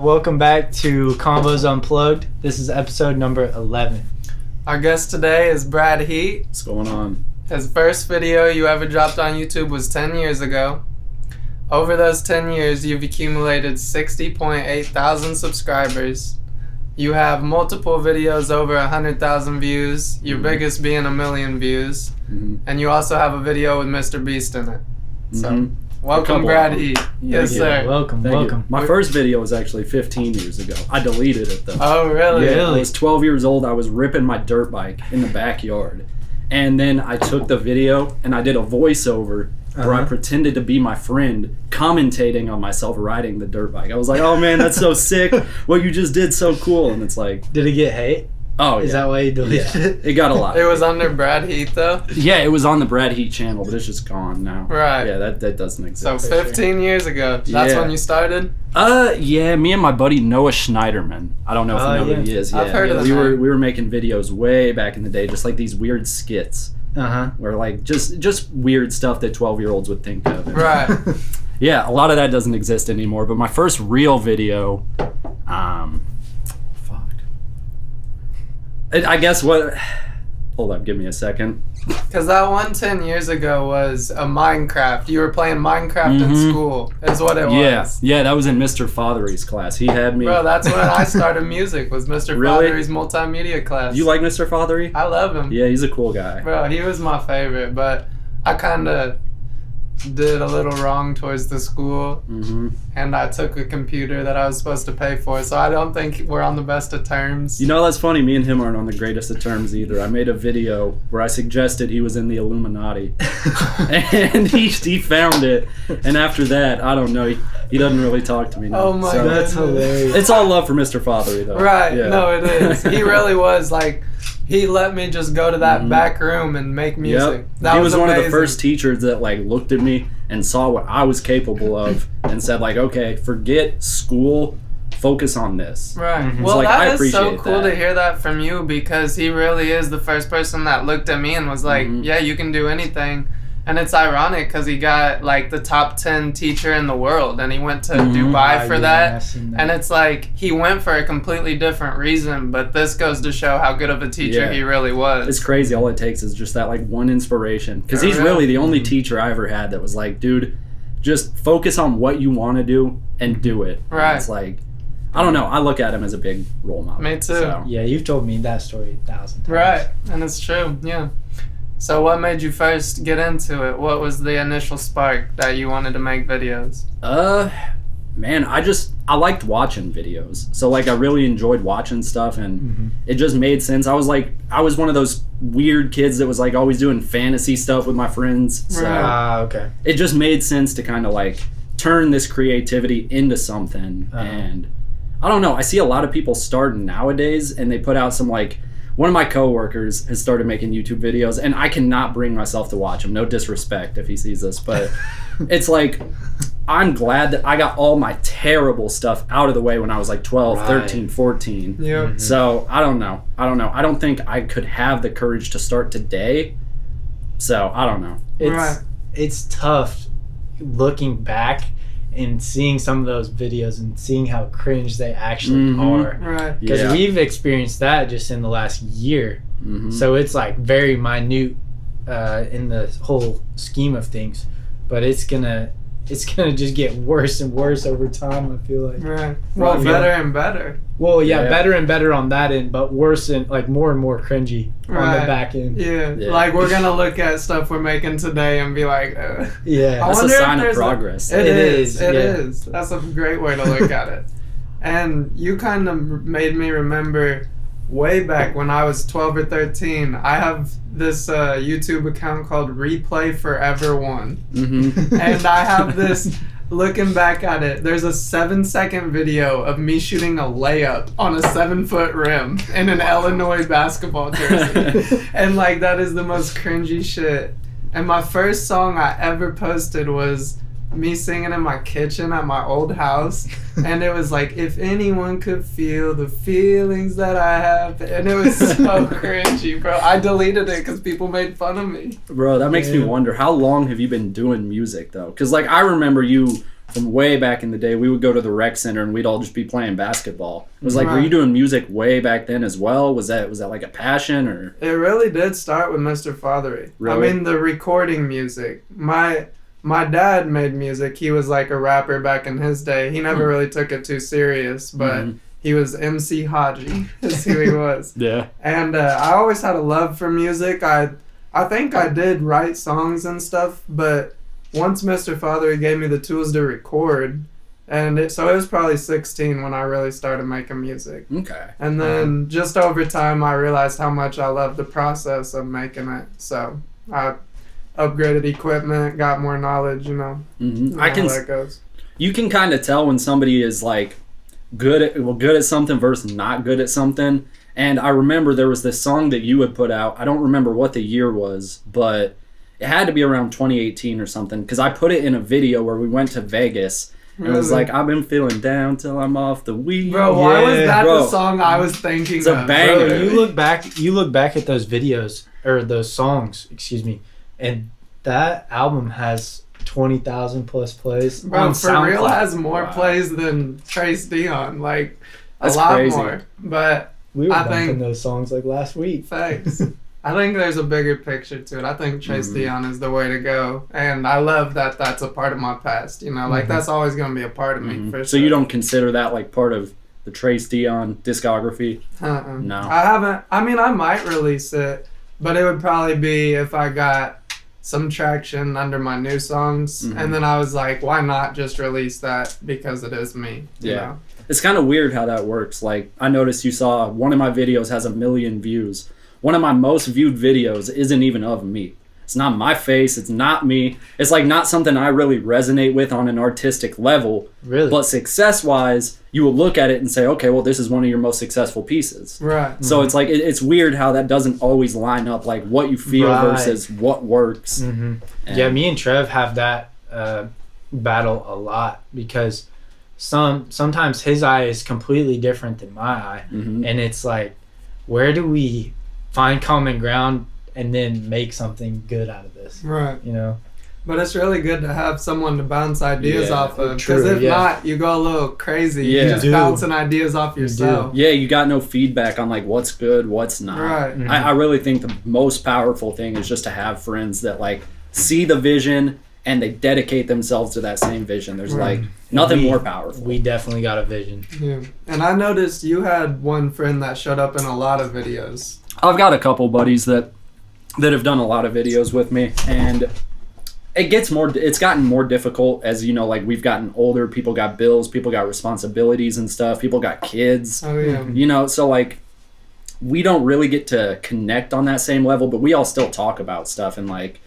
Welcome back to Convos Unplugged. This is episode number 11. Our guest today is Brad Heat. What's going on? His first video you ever dropped on YouTube was 10 years ago. Over those 10 years, you've accumulated 60.8 thousand subscribers. You have multiple videos over 100,000 views, your biggest being 1 million views. And you also have a video with MrBeast in it. So, welcome Brad Heat. Yes, sir. Welcome. My first video was actually 15 years ago. I deleted it though. Oh, really? Yeah, I was 12 years old. I was ripping my dirt bike in the backyard. And then I took the video and I did a voiceover where I pretended to be my friend commentating on myself riding the dirt bike. I was like, oh man, that's so sick. What you just did so cool. And it's like... Did it get hate? Oh, yeah. Is that why you deleted it? It got a lot. It was under Brad Heat, though? Yeah, it was on the Brad Heat channel, but it's just gone now. Right. Yeah, that doesn't exist. So 15 years ago. That's when you started? Yeah, me and my buddy Noah Schneiderman. I don't know if you know who he is. I've heard of that. We were making videos way back in the day, just like these weird skits. Where like just weird stuff that 12-year-olds would think of. Right. Yeah, a lot of that doesn't exist anymore, but my first real video, I guess what... Hold up, give me a second. Because that one 10 years ago was a Minecraft. You were playing Minecraft in school, is what it was. Yeah, that was in Mr. Fothery's class. He had me... Bro, that's when I started music, was Mr. Really? Fothery's multimedia class. You like Mr. Fothery? I love him. Yeah, he's a cool guy. Bro, he was my favorite, but I kind of did a little wrong towards the school, and I took a computer that I was supposed to pay for, so I don't think we're on the best of terms. You know, that's funny. Me and him aren't on the greatest of terms either. I made a video where I suggested he was in the Illuminati, and he found it, and after that, I don't know, he doesn't really talk to me now. Oh my God. That's hilarious. It's all love for Mr. Fothery, though. Right, Yeah. no, it is. He really was, like... He let me just go to that back room and make music. Yep. He was one of the amazing. first teachers that like looked at me and saw what I was capable of and said like, okay, forget school, focus on this. Right. So, Well, like, that I is so appreciate cool that. to hear that from you, because he really is the first person that looked at me and was like, yeah, you can do anything. And it's ironic because he got like the top 10 teacher in the world, and he went to Dubai for that. And it's like he went for a completely different reason, but this goes to show how good of a teacher he really was. It's crazy. All it takes is just that like one inspiration, because he's really the only teacher I ever had that was like, dude, just focus on what you want to do and do it. Right. And it's like, I don't know. I look at him as a big role model. Me too. So. Yeah, you've told me that story 1,000 times. Right, and it's true, yeah. So what made you first get into it? What was the initial spark that you wanted to make videos? Man, I liked watching videos. So like I really enjoyed watching stuff, and it just made sense. I was one of those weird kids that was like always doing fantasy stuff with my friends. So okay. it just made sense to kind of like turn this creativity into something. And I don't know, I see a lot of people starting nowadays, and they put out some like... One of my coworkers has started making YouTube videos, and I cannot bring myself to watch him. No disrespect if he sees this, but it's like, I'm glad that I got all my terrible stuff out of the way when I was like 12, 13, 14. Yeah. So I don't know. I don't think I could have the courage to start today. So I don't know. It's tough looking back and seeing some of those videos and seeing how cringe they actually are. Right. Because we've experienced that just in the last year. So it's like very minute in the whole scheme of things. But it's gonna just get worse and worse over time, I feel like. Right. Well, better and better. Well, yeah, better and better on that end, but worse and like more and more cringy on the back end. Yeah. Like we're gonna look at stuff we're making today and be like, yeah, that's a sign of progress. It is. That's a great way to look at it. And you kind of made me remember way back when I was 12 or 13. I have this YouTube account called Replay Forever One, and I have this. Looking back at it, there's a 7-second video of me shooting a layup on a 7-foot rim in an Illinois basketball jersey. And like, that is the most cringy shit. And my first song I ever posted was me singing in my kitchen at my old house, and it was like, if anyone could feel the feelings that I have, and it was so cringy, bro. I deleted it because people made fun of me. Bro, that makes me wonder, how long have you been doing music though? Because like I remember you from way back in the day, we would go to the rec center and we'd all just be playing basketball. It was like, were you doing music way back then as well? Was that like a passion or? It really did start with Mr. Fathery. Really? I mean, the recording music. My dad made music. He was like a rapper back in his day. He never really took it too serious, but he was MC Haji, is who he was. Yeah. And I always had a love for music. I think I did write songs and stuff, but once Mr. Fathery gave me the tools to record, so it was probably 16 when I really started making music. Okay. And then just over time, I realized how much I loved the process of making it. So I upgraded equipment, got more knowledge, you know. Mm-hmm. How that goes. You can kind of tell when somebody is like good at something versus not good at something. And I remember there was this song that you had put out. I don't remember what the year was, but it had to be around 2018 or something, because I put it in a video where we went to Vegas. And it was like, I've been feeling down till I'm off the weed. Bro, why was that the song I was thinking it's a banger. Bro, you look back at those videos, or those songs, excuse me, and that album has 20,000 plus plays. Bro, on For SoundCloud. Real has more plays than Trace Deion. Like, That's a lot crazy. more. But We were I bumping think those songs like last week. Thanks. I think there's a bigger picture to it. I think Trace Deion is the way to go. And I love that that's a part of my past. You know, like that's always going to be a part of me. For So sure. you don't consider that like part of the Trace Deion discography? No. I haven't. I mean, I might release it, but it would probably be if I got some traction under my new songs. And then I was like, why not just release that because it is me? You know? It's kind of weird how that works. Like, I noticed you saw one of my videos has 1 million views. One of my most viewed videos isn't even of me. It's not my face. It's not me. It's like not something I really resonate with on an artistic level. Really? But success-wise, you will look at it and say, okay, well, this is one of your most successful pieces. Right. So it's like, it's weird how that doesn't always line up, like what you feel versus what works. Yeah, me and Trev have that battle a lot, because sometimes his eye is completely different than my eye. And it's like, where do we find common ground and then make something good out of this? Right. You know? But it's really good to have someone to bounce ideas off of. Because True, if not, you go a little crazy. Yeah. You're just bouncing ideas off yourself. Yeah, you got no feedback on like what's good, what's not. Right. I really think the most powerful thing is just to have friends that like see the vision and they dedicate themselves to that same vision. There's like nothing more powerful. We definitely got a vision. Yeah. And I noticed you had one friend that showed up in a lot of videos. I've got a couple buddies that have done a lot of videos with me, and it's gotten more difficult as, you know, like we've gotten older, people got bills, people got responsibilities and stuff, people got kids. Oh yeah. You know, so like we don't really get to connect on that same level, but we all still talk about stuff, and like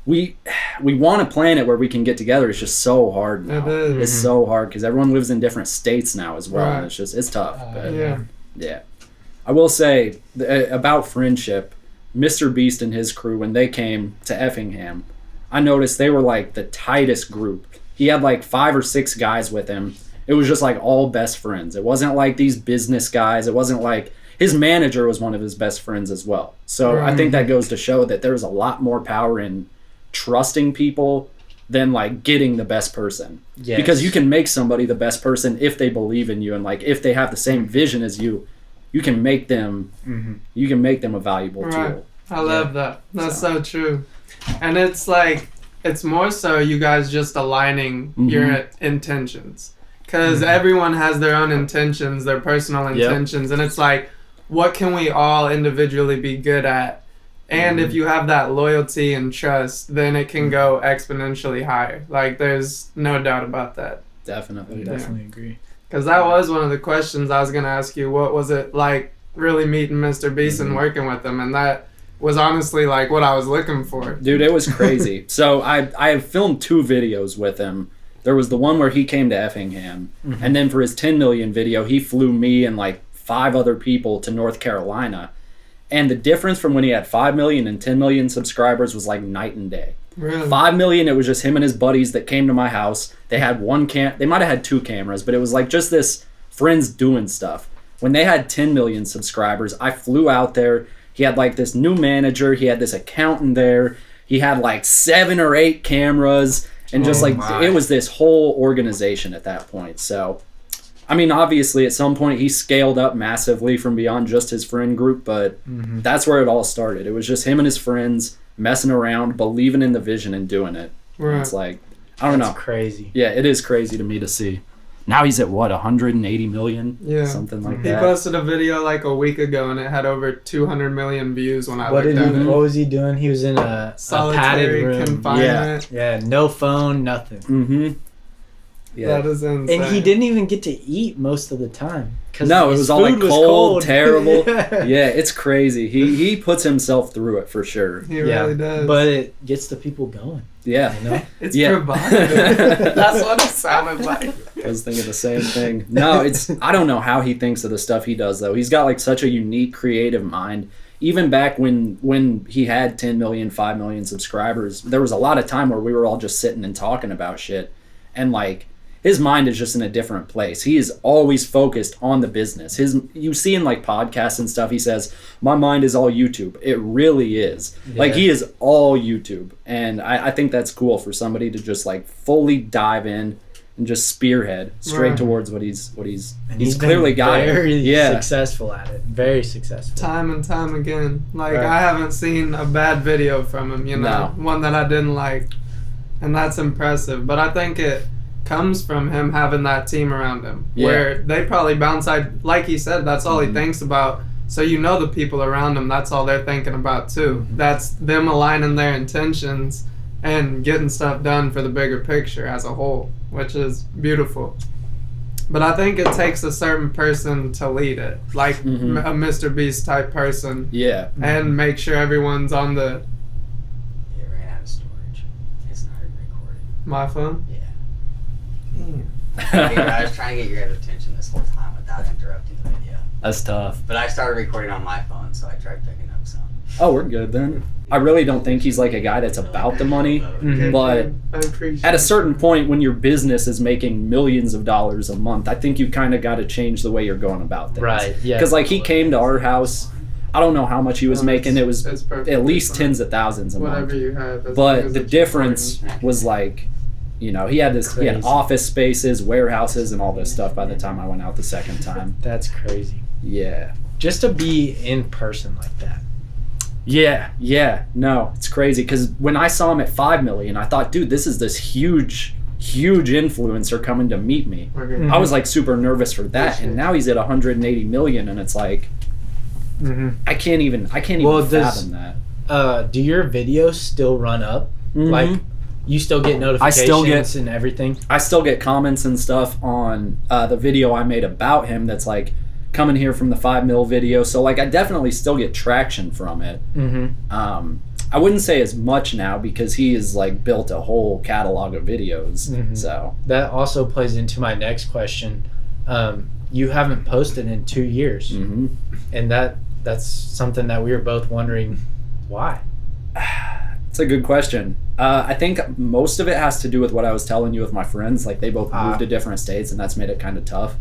we want to plan it where we can get together. It's just so hard now. It is. It's so hard because everyone lives in different states now as well. Right. And it's tough. But Yeah. I will say about friendship, MrBeast and his crew, when they came to Effingham, I noticed they were like the tightest group. He had like 5 or 6 guys with him. It was just like all best friends. It wasn't like these business guys. It wasn't like his manager was one of his best friends as well. So I think that goes to show that there's a lot more power in trusting people than like getting the best person. Yes. Because you can make somebody the best person if they believe in you, and like if they have the same vision as you, you can make them a valuable tool. I love that. That's so true. And it's like, it's more so you guys just aligning your intentions, because everyone has their own intentions, their personal intentions, and it's like, what can we all individually be good at? And if you have that loyalty and trust, then it can go exponentially higher. Like, there's no doubt about that. Definitely. Definitely agree. Because that was one of the questions I was going to ask you. What was it like really meeting MrBeast and working with him? And that was honestly like what I was looking for. Dude, it was crazy. So I have filmed 2 videos with him. There was the one where he came to Effingham. And then for his 10 million video, he flew me and like 5 other people to North Carolina. And the difference from when he had 5 million and 10 million subscribers was like night and day. Really? 5 million, it was just him and his buddies that came to my house. They had they might have had 2 cameras, but it was like just this friends doing stuff. When they had 10 million subscribers, I flew out there. He had like this new manager. He had this accountant there. He had like 7 or 8 cameras. And just it was this whole organization at that point. So, I mean, obviously at some point he scaled up massively from beyond just his friend group, but that's where it all started. It was just him and his friends messing around, believing in the vision and doing it. Right. It's like, I don't know. That's crazy. Yeah, it is crazy to me to see. Now he's at what, 180 million? Yeah. Something like that. He posted a video like a week ago and it had over 200 million views when I looked at it. What was he doing? He was in a padded room. Confinement. Yeah, no phone, nothing. Mm-hmm. Yeah. That is insane. And he didn't even get to eat most of the time. No, it was all like cold, terrible. Yeah, it's crazy. He puts himself through it for sure. He really does. But it gets the people going. Yeah. You know? It's provocative. That's what it sounded like. I was thinking the same thing. No, I don't know how he thinks of the stuff he does, though. He's got like such a unique, creative mind. Even back when he had 10 million, 5 million subscribers, there was a lot of time where we were all just sitting and talking about shit. And like, his mind is just in a different place. He is always focused on the business. You see in like podcasts and stuff, he says, my mind is all YouTube. It really is. Yeah. Like he is all YouTube. And I think that's cool for somebody to just like fully dive in and just spearhead straight towards what he's clearly got it. Very successful at it. Very successful. Time and time again. Like I haven't seen a bad video from him, one that I didn't like. And that's impressive. But I think it comes from him having that team around him where they probably bounce out, like he said, that's all he thinks about. So the people around him, that's all they're thinking about too. That's them aligning their intentions and getting stuff done for the bigger picture as a whole, which is beautiful. But I think it takes a certain person to lead it, like a MrBeast type person. Yeah. And make sure everyone's on the... It ran out of storage. It's not recording. My phone? Yeah. I was trying to get your guys' attention this whole time without interrupting the video. That's tough. But I started recording on my phone, so I tried picking up some. Oh, we're good then. I really don't think he's like a guy that's about the money, but at a certain point when your business is making millions of dollars a month, I think you kind of got to change the way you're going about things. Right, yeah. Because like he came to our house, I don't know how much he was making. It was at least tens of thousands a month. Whatever you had. But the difference was like, he had office spaces, warehouses, and all this stuff by the time I went out the second time. That's crazy. Yeah. Just to be in person like that. Yeah. No, it's crazy. Because when I saw him at 5 million, I thought, dude, this is this huge influencer coming to meet me. I was like super nervous for that. And now he's at 180 million, and it's like, I can't even fathom that. Do your videos still run up? Like, you still get notifications and everything? I still get comments and stuff on the video I made about him that's like coming here from the 5 mil video. So like I definitely still get traction from it. I wouldn't say as much now because he has like built a whole catalog of videos. So that also plays into my next question. You haven't posted in 2 years. And that's something that we were both wondering why. It's a good question. I think most of it has to do with what I was telling you with my friends. Like they both moved to different states, and that's made it kind of tough.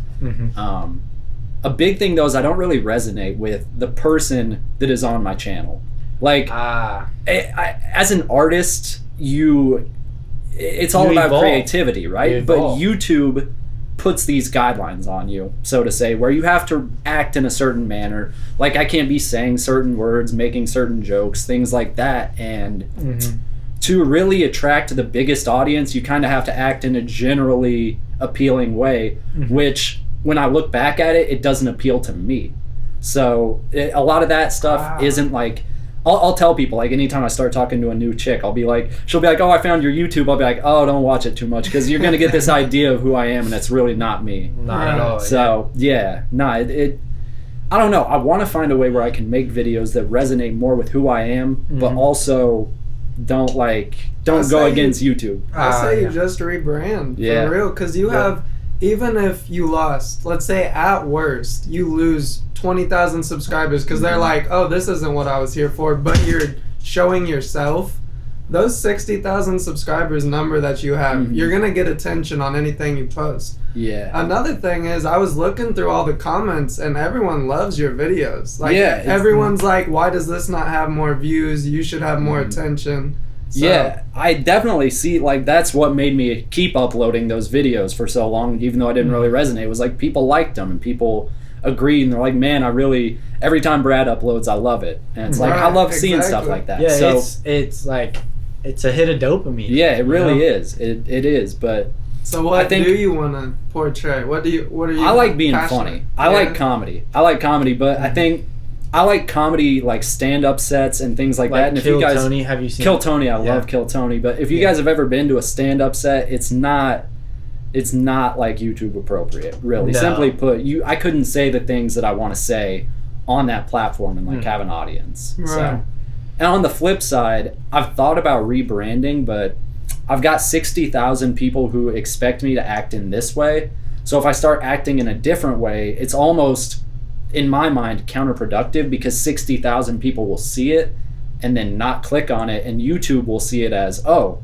A big thing though is I don't really resonate with the person that is on my channel. Like as an artist, it's all about creativity, right? But YouTube puts these guidelines on you, so to say, where you have to act in a certain manner. Like I can't be saying certain words, making certain jokes, things like that. And to really attract the biggest audience, you kind of have to act in a generally appealing way, which when I look back at it, it doesn't appeal to me. So a lot of that stuff isn't like, I'll tell people, like anytime I start talking to a new chick, she'll be like, oh, I found your YouTube. I'll be like, oh, don't watch it too much because you're going to get this idea of who I am and it's really not me. Not at all. So I don't know. I want to find a way where I can make videos that resonate more with who I am, but also don't go against YouTube. I say you just rebrand for real because you have, even if you lost, let's say at worst, you lose 20,000 subscribers because they're like, oh, this isn't what I was here for, but you're showing yourself. Those 60,000 subscribers number that you have, you're going to get attention on anything you post. Yeah. Another thing is I was looking through all the comments and everyone loves your videos. Like everyone's like, why does this not have more views? You should have more attention. So, Yeah, I definitely see, like, that's what made me keep uploading those videos for so long, even though I didn't really resonate. It was like people liked them and people agreed, and they're like, man, I really, every time Brad uploads, I love it. And it's like, I love seeing stuff like that. Yeah, so, it's like, it's a hit of dopamine. Yeah, it really is. It is, but... So what do you want to portray? What are you? I like being passionate? funny. I like comedy, but I think I like comedy, like stand-up sets and things like that. And if you guys, Tony, have you seen Kill Tony? I love Kill Tony. But if you guys have ever been to a stand-up set, it's not like YouTube appropriate. Really, simply put, I couldn't say the things that I want to say on that platform and like have an audience. Right. So, and on the flip side, I've thought about rebranding, but I've got 60,000 people who expect me to act in this way. So if I start acting in a different way, it's almost, in my mind, counterproductive, because 60,000 people will see it and then not click on it, and YouTube will see it as, oh,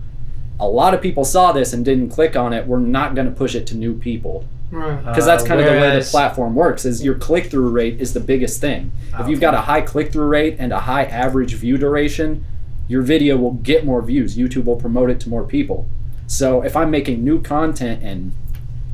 a lot of people saw this and didn't click on it, we're not going to push it to new people. Right. Because that's kind of the way the platform works, is your click-through rate is the biggest thing. If you've got a high click-through rate and a high average view duration, your video will get more views. YouTube will promote it to more people. So if I'm making new content and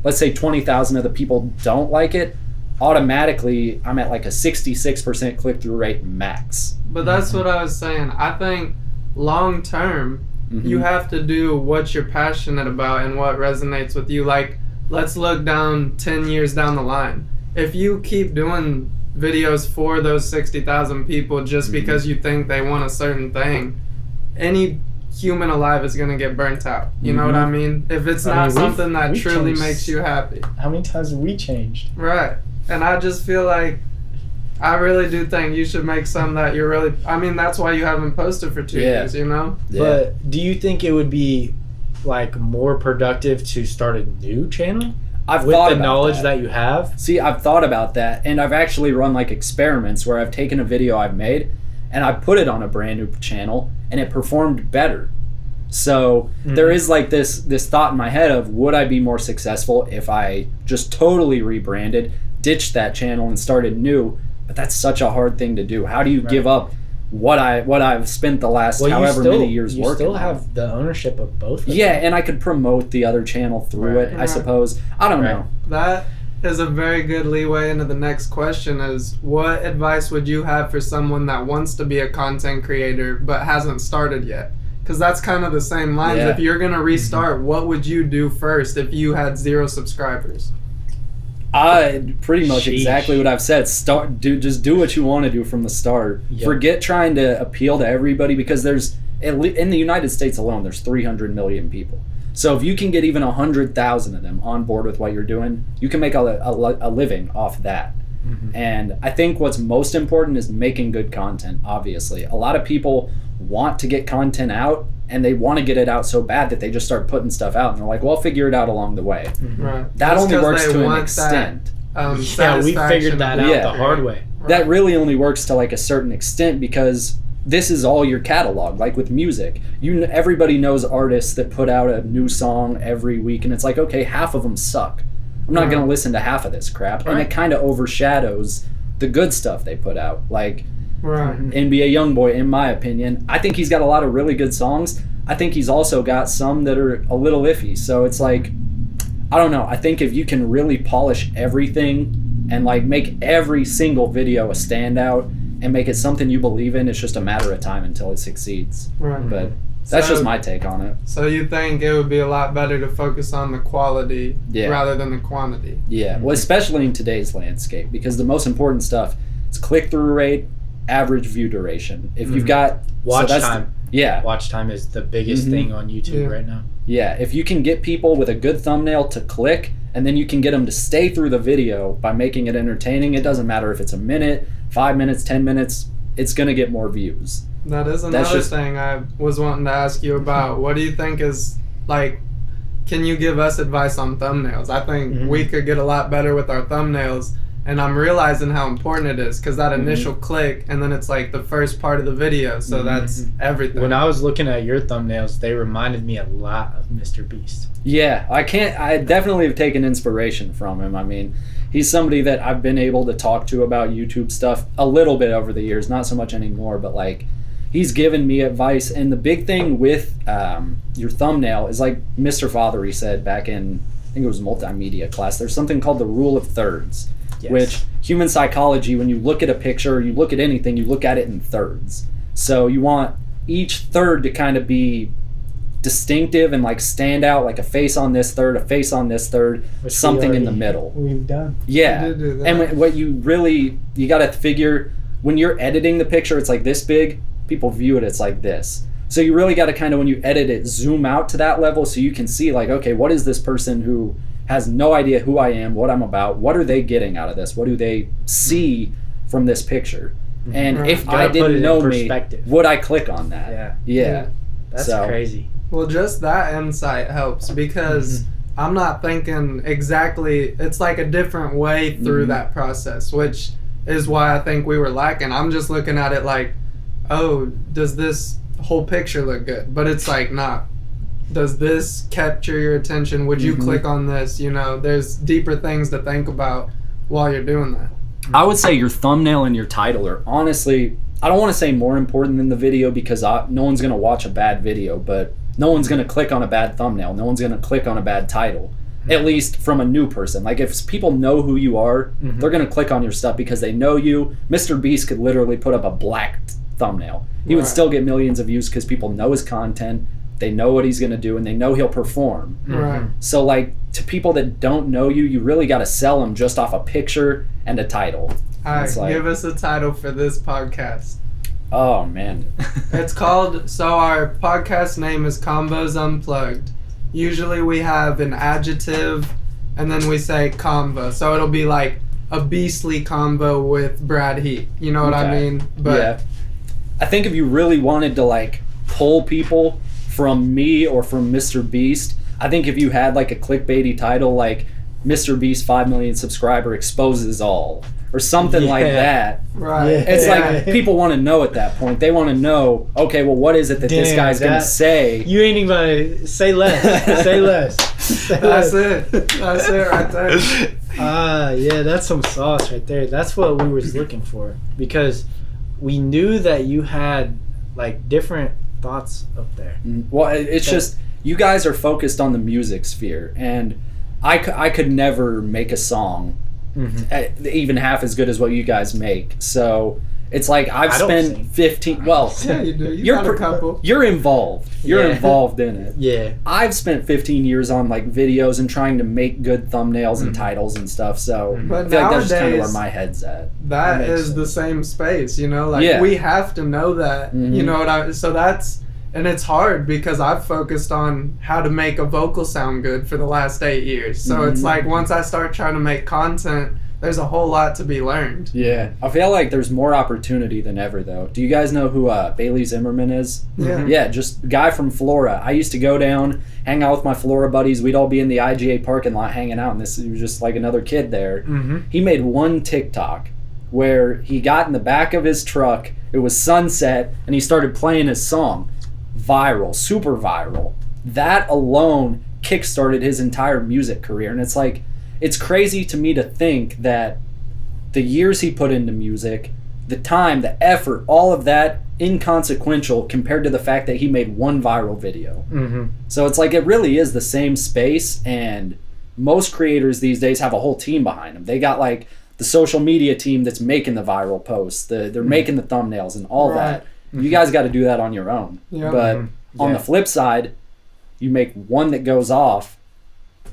let's say 20,000 of the people don't like it, automatically I'm at like a 66% click-through rate max. But that's what I was saying. I think long term, you have to do what you're passionate about and what resonates with you. Like, let's look down 10 years down the line. If you keep doing videos for those 60,000 people just because you think they want a certain thing, any human alive is going to get burnt out. You know what I mean? If it's not something that truly makes you happy. How many times have we changed? Right. And I just feel like, I really do think you should make some that you're really, I mean, that's why you haven't posted for 2 years, you know? Yeah. But do you think it would be like more productive to start a new channel? I've with thought the about knowledge that you have? See, I've thought about that, and I've actually run like experiments where I've taken a video I've made and I put it on a brand new channel and it performed better. So there is like this thought in my head of, would I be more successful if I just totally rebranded, ditched that channel and started new? But that's such a hard thing to do. How do you give up what I've spent the last however many years working on? You still have the ownership of both of them. Yeah, and I could promote the other channel through it, I suppose. I don't know. That is a very good leeway into the next question, is what advice would you have for someone that wants to be a content creator but hasn't started yet? Because that's kind of the same lines. Yeah. If you're going to restart, what would you do first if you had 0 subscribers? Pretty much exactly what I've said. Just do what you want to do from the start. Yep. Forget trying to appeal to everybody, because there's, in the United States alone, there's 300 million people. So if you can get even 100,000 of them on board with what you're doing, you can make a living off that. And I think what's most important is making good content, obviously. A lot of people want to get content out, and they want to get it out so bad that they just start putting stuff out, and they're like, well, I'll figure it out along the way. Right. That Just only 'cause works they to an want extent. Yeah, we figured that out the hard way. That really only works to like a certain extent, because this is all your catalog. Like with music, everybody knows artists that put out a new song every week, and it's like, okay, half of them suck. I'm not going to listen to half of this crap. And it kind of overshadows the good stuff they put out. Like NBA Youngboy, in my opinion, I think he's got a lot of really good songs. I think he's also got some that are a little iffy. So it's like, I don't know. I think if you can really polish everything and like make every single video a standout and make it something you believe in, it's just a matter of time until it succeeds. Right. But that's just my take on it. So you think it would be a lot better to focus on the quality rather than the quantity? Yeah, well, especially in today's landscape, because the most important stuff is click-through rate, average view duration. If you've got... Watch time. Yeah. Watch time is the biggest thing on YouTube right now. Yeah, if you can get people with a good thumbnail to click, and then you can get them to stay through the video by making it entertaining, it doesn't matter if it's a minute, 5 minutes, 10 minutes, it's going to get more views. That is another thing I was wanting to ask you about. What do you think is, like, can you give us advice on thumbnails? I think we could get a lot better with our thumbnails, and I'm realizing how important it is, because that initial click, and then it's like the first part of the video, so that's everything. When I was looking at your thumbnails, they reminded me a lot of MrBeast. Yeah, I definitely have taken inspiration from him. I mean, he's somebody that I've been able to talk to about YouTube stuff a little bit over the years, not so much anymore, but like, he's given me advice. And the big thing with your thumbnail is like Mr. Fothery said back in, I think it was multimedia class, there's something called the rule of thirds, which human psychology, when you look at a picture, you look at anything, you look at it in thirds. So you want each third to kind of be distinctive and like stand out, like a face on this third, a face on this third, which something in the middle. We've done. Yeah. We did do that. And what you got to figure, when you're editing the picture, it's like this big, people view it, it's like this. So you really got to kind of, when you edit it, zoom out to that level so you can see like, okay, what is this person who has no idea who I am, what I'm about, what are they getting out of this? What do they see from this picture? And if I didn't know me, would I click on that? Yeah. That's crazy. Well, just that insight helps because I'm not thinking exactly, it's like a different way through that process, which is why I think we were lacking. I'm just looking at it like, oh, does this whole picture look good? But it's like, nah, does this capture your attention? Would you click on this? You know, there's deeper things to think about while you're doing that. I would say your thumbnail and your title are honestly, I don't want to say more important than the video because no one's going to watch a bad video, but no one's going to click on a bad thumbnail. No one's going to click on a bad title, at least from a new person. Like if people know who you are, they're going to click on your stuff because they know you. MrBeast could literally put up a black thumbnail. He would still get millions of views because people know his content. They know what he's going to do and they know he'll perform. Right. So like to people that don't know you, you really got to sell them just off a picture and a title. All right, give us a title for this podcast. Oh, man. It's called, so our podcast name is Convos Unplugged. Usually we have an adjective and then we say convo. So it'll be like a beastly convo with Brad Heat. You know what I mean? But yeah. I think if you really wanted to like pull people from me or from MrBeast, I think if you had like a clickbaity title like MrBeast 5 million subscriber exposes all or something like that. Right. It's like people want to know at that point. They want to know, okay, well, what is it that this guy's going to say? You ain't even going to say less. Say less. That's it. That's it right there. Yeah, that's some sauce right there. That's what we was looking for because we knew that you had like different thoughts up there. Well, it's just you guys are focused on the music sphere, and I could never make a song even half as good as what you guys make. So it's like I've spent 15. Well, yeah, you do. You got a couple. You're involved. You're involved in it. Yeah. I've spent 15 years on like videos and trying to make good thumbnails and titles and stuff. So but I feel like that's just kind of nowadays, where my head's at. That is sense. The same space, you know. Like we have to know that. You know what so that's. And it's hard because I've focused on how to make a vocal sound good for the last 8 years. So it's like once I start trying to make content, there's a whole lot to be learned. Yeah. I feel like there's more opportunity than ever, though. Do you guys know who Bailey Zimmerman is? Yeah. Yeah, just a guy from Flora. I used to go down, hang out with my Flora buddies. We'd all be in the IGA parking lot hanging out, and he was just like another kid there. He made one TikTok where he got in the back of his truck, it was sunset, and he started playing his song. Viral, super viral. That alone kickstarted his entire music career. And it's like, it's crazy to me to think that the years he put into music, the time, the effort, all of that inconsequential compared to the fact that he made one viral video. So it's like, it really is the same space, and most creators these days have a whole team behind them. They got like the social media team that's making the viral posts, they're making the thumbnails and all that. You guys got to do that on your own. But on the flip side, you make one that goes off,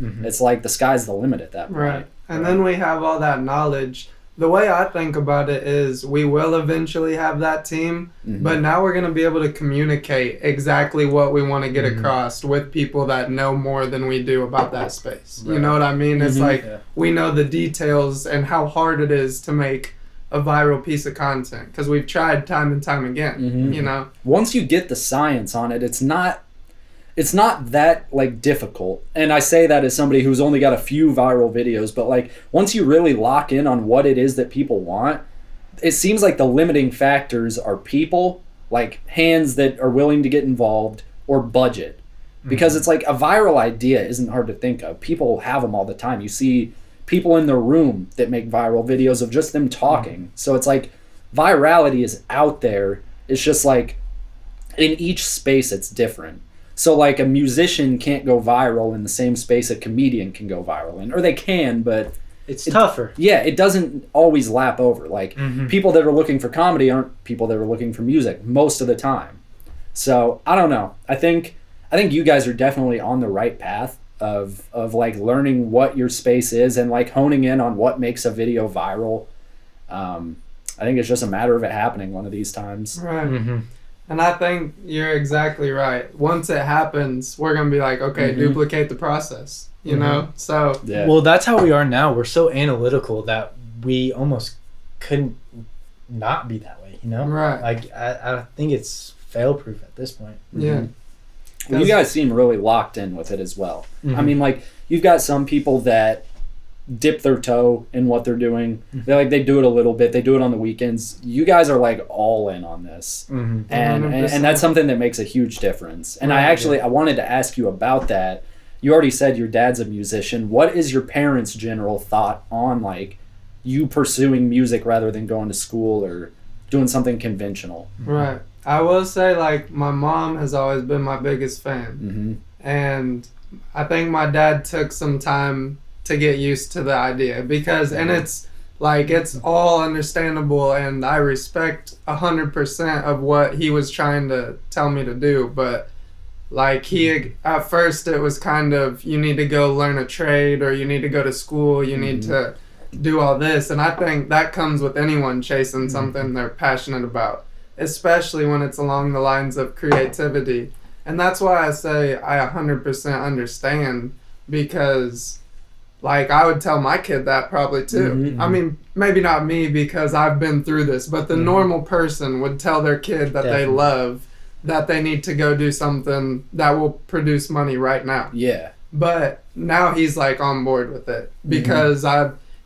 it's like the sky's the limit at that point. Right. And then we have all that knowledge. The way I think about it is we will eventually have that team, but now we're going to be able to communicate exactly what we want to get across with people that know more than we do about that space. Right. You know what I mean? It's like we know the details and how hard it is to make a viral piece of content because we've tried time and time again, you know? Once you get the science on it, it's not that like difficult. And I say that as somebody who's only got a few viral videos, but like once you really lock in on what it is that people want, it seems like the limiting factors are people, like hands that are willing to get involved, or budget. Because it's like a viral idea isn't hard to think of. People have them all the time. You see people in their room that make viral videos of just them talking. So it's like virality is out there. It's just like in each space it's different. So like a musician can't go viral in the same space a comedian can go viral in, or they can, but it's tougher. Yeah, it doesn't always lap over. Like people that are looking for comedy aren't people that are looking for music most of the time. So I don't know. I think you guys are definitely on the right path of like learning what your space is and like honing in on what makes a video viral. I think it's just a matter of it happening one of these times. Right. And I think you're exactly right. Once it happens, we're going to be like, okay, duplicate the process, you know? So, yeah. Well, that's how we are now. We're so analytical that we almost couldn't not be that way, you know? Right. Like, I think it's fail-proof at this point. Yeah. Well, you guys seem really locked in with it as well. I mean, like, you've got some people that dip their toe in what they're doing. They do it a little bit. They do it on the weekends. You guys are like all in on this, and that's something that makes a huge difference. And I wanted to ask you about that. You already said your dad's a musician. What is your parents' general thought on like you pursuing music rather than going to school or doing something conventional? Right. I will say, like, my mom has always been my biggest fan, and I think my dad took some time to get used to the idea because, and it's like, it's all understandable and I respect 100% of what he was trying to tell me to do. But like at first it was kind of, you need to go learn a trade or you need to go to school, you need to do all this. And I think that comes with anyone chasing something they're passionate about, especially when it's along the lines of creativity. And that's why I say I 100% understand, because like, I would tell my kid that probably too. I mean, maybe not me because I've been through this, but the normal person would tell their kid that they love that they need to go do something that will produce money right now. Yeah. But now he's like on board with it because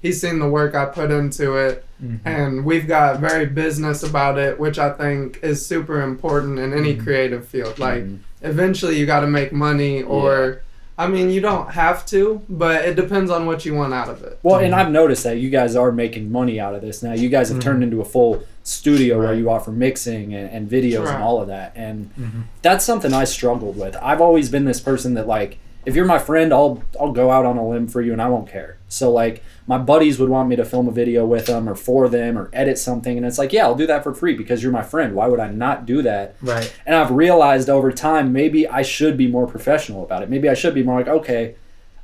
he's seen the work I put into it, and we've got very business about it, which I think is super important in any creative field. Like, eventually you got to make money or... I mean, you don't have to, but it depends on what you want out of it. Well, and I've noticed that you guys are making money out of this now. You guys have turned into a full studio where you offer mixing and videos and all of that. And that's something I struggled with. I've always been this person that, like, if you're my friend, I'll go out on a limb for you and I won't care. So, like, my buddies would want me to film a video with them or for them or edit something. And it's like, yeah, I'll do that for free because you're my friend. Why would I not do that? Right. And I've realized over time, maybe I should be more professional about it. Maybe I should be more like, okay,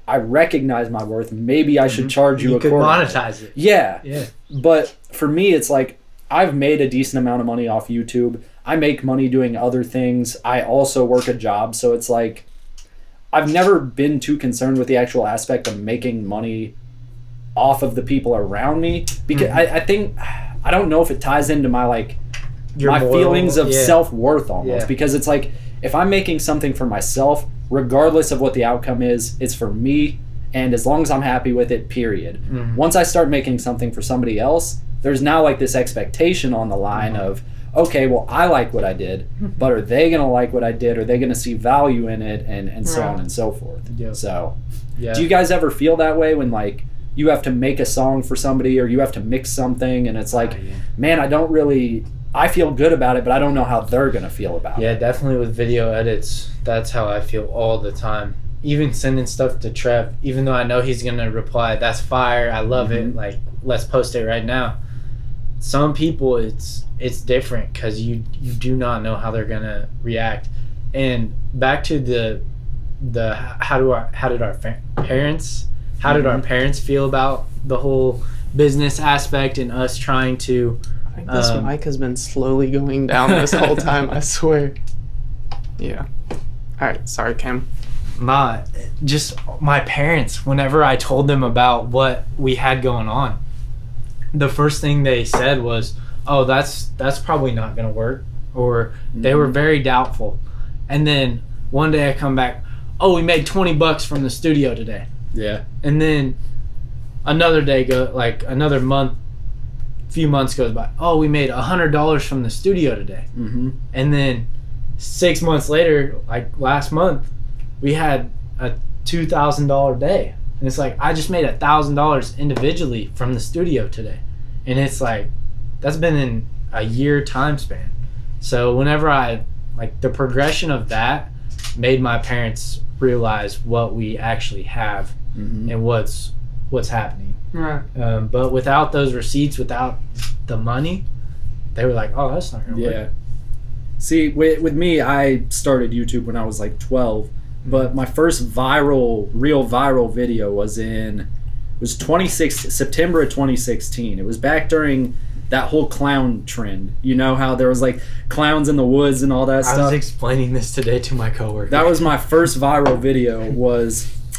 I recognize my worth. Maybe I should charge you accordingly. You could monetize it. Yeah. Yeah. But for me, it's like, I've made a decent amount of money off YouTube. I make money doing other things. I also work a job. So it's like, I've never been too concerned with the actual aspect of making money off of the people around me, because I think, I don't know if it ties into my like Your my moral, feelings of self-worth almost, Yeah. because it's like, if I'm making something for myself, regardless of what the outcome is, it's for me, and as long as I'm happy with it, period. Once I start making something for somebody else, there's now like this expectation on the line of, okay, well, I like what I did, but are they going to like what I did? Are they going to see value in it? And so on and so forth. Yep. So, do you guys ever feel that way when, like, you have to make a song for somebody or you have to mix something and it's like, man, I feel good about it, but I don't know how they're going to feel about it. Yeah, definitely with video edits, that's how I feel all the time. Even sending stuff to Trev, even though I know he's going to reply, that's fire, I love it, like, let's post it right now. Some people, it's different because you do not know how they're going to react. And back to the how did our parents feel about the whole business aspect and us trying to... I think this mic has been slowly going down this whole time, I swear. Yeah. Alright, sorry, Cam. Just my parents, whenever I told them about what we had going on, the first thing they said was, oh, that's probably not going to work. Or they were very doubtful. And then one day I come back, oh, we made $20 from the studio today. Yeah. And then another day few months goes by. Oh, we made $100 from the studio today. And then 6 months later, like last month, we had a $2,000 day. And it's like, I just made $1,000 individually from the studio today. And it's like, that's been in a year time span. So whenever I like the progression of that made my parents realize what we actually have and what's happening. Right. But without those receipts, without the money, they were like, oh, that's not gonna work. See, with me, I started YouTube when I was like 12, but my first real viral video was September of 2016. It was back during that whole clown trend. You know how there was like clowns in the woods and all that stuff? I was explaining this today to my coworker. That was my first viral video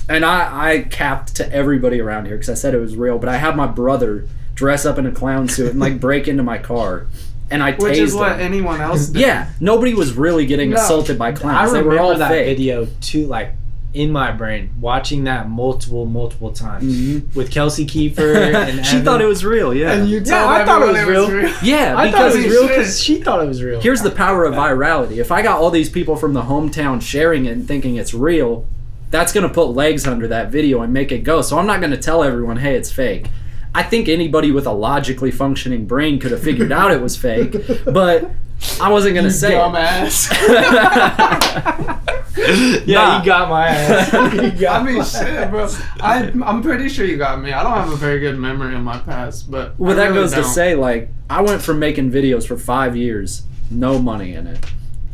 and I capped to everybody around here because I said it was real, but I had my brother dress up in a clown suit and like break into my car. And I tased Which is what him. anyone else did. Yeah, nobody was really getting assaulted by clowns. I They were remember all that fake. video too, like in my brain, watching that multiple times with Kelsey Kiefer and She Evan. thought it was real, yeah. And you told I thought it everyone was real. Yeah, I thought because it was real because she thought it was real. here's the power of virality. If I got all these people from the hometown sharing it and thinking it's real, that's going to put legs under that video and make it go. So I'm not going to tell everyone, hey, it's fake. I think anybody with a logically functioning brain could have figured out it was fake, but I wasn't going to say dumbass. Yeah, you got my ass. I mean, shit, bro. I'm pretty sure you got me. I don't have a very good memory of my past, but Well, I that really goes to don't. say, like, I went from making videos for 5 years, no money in it.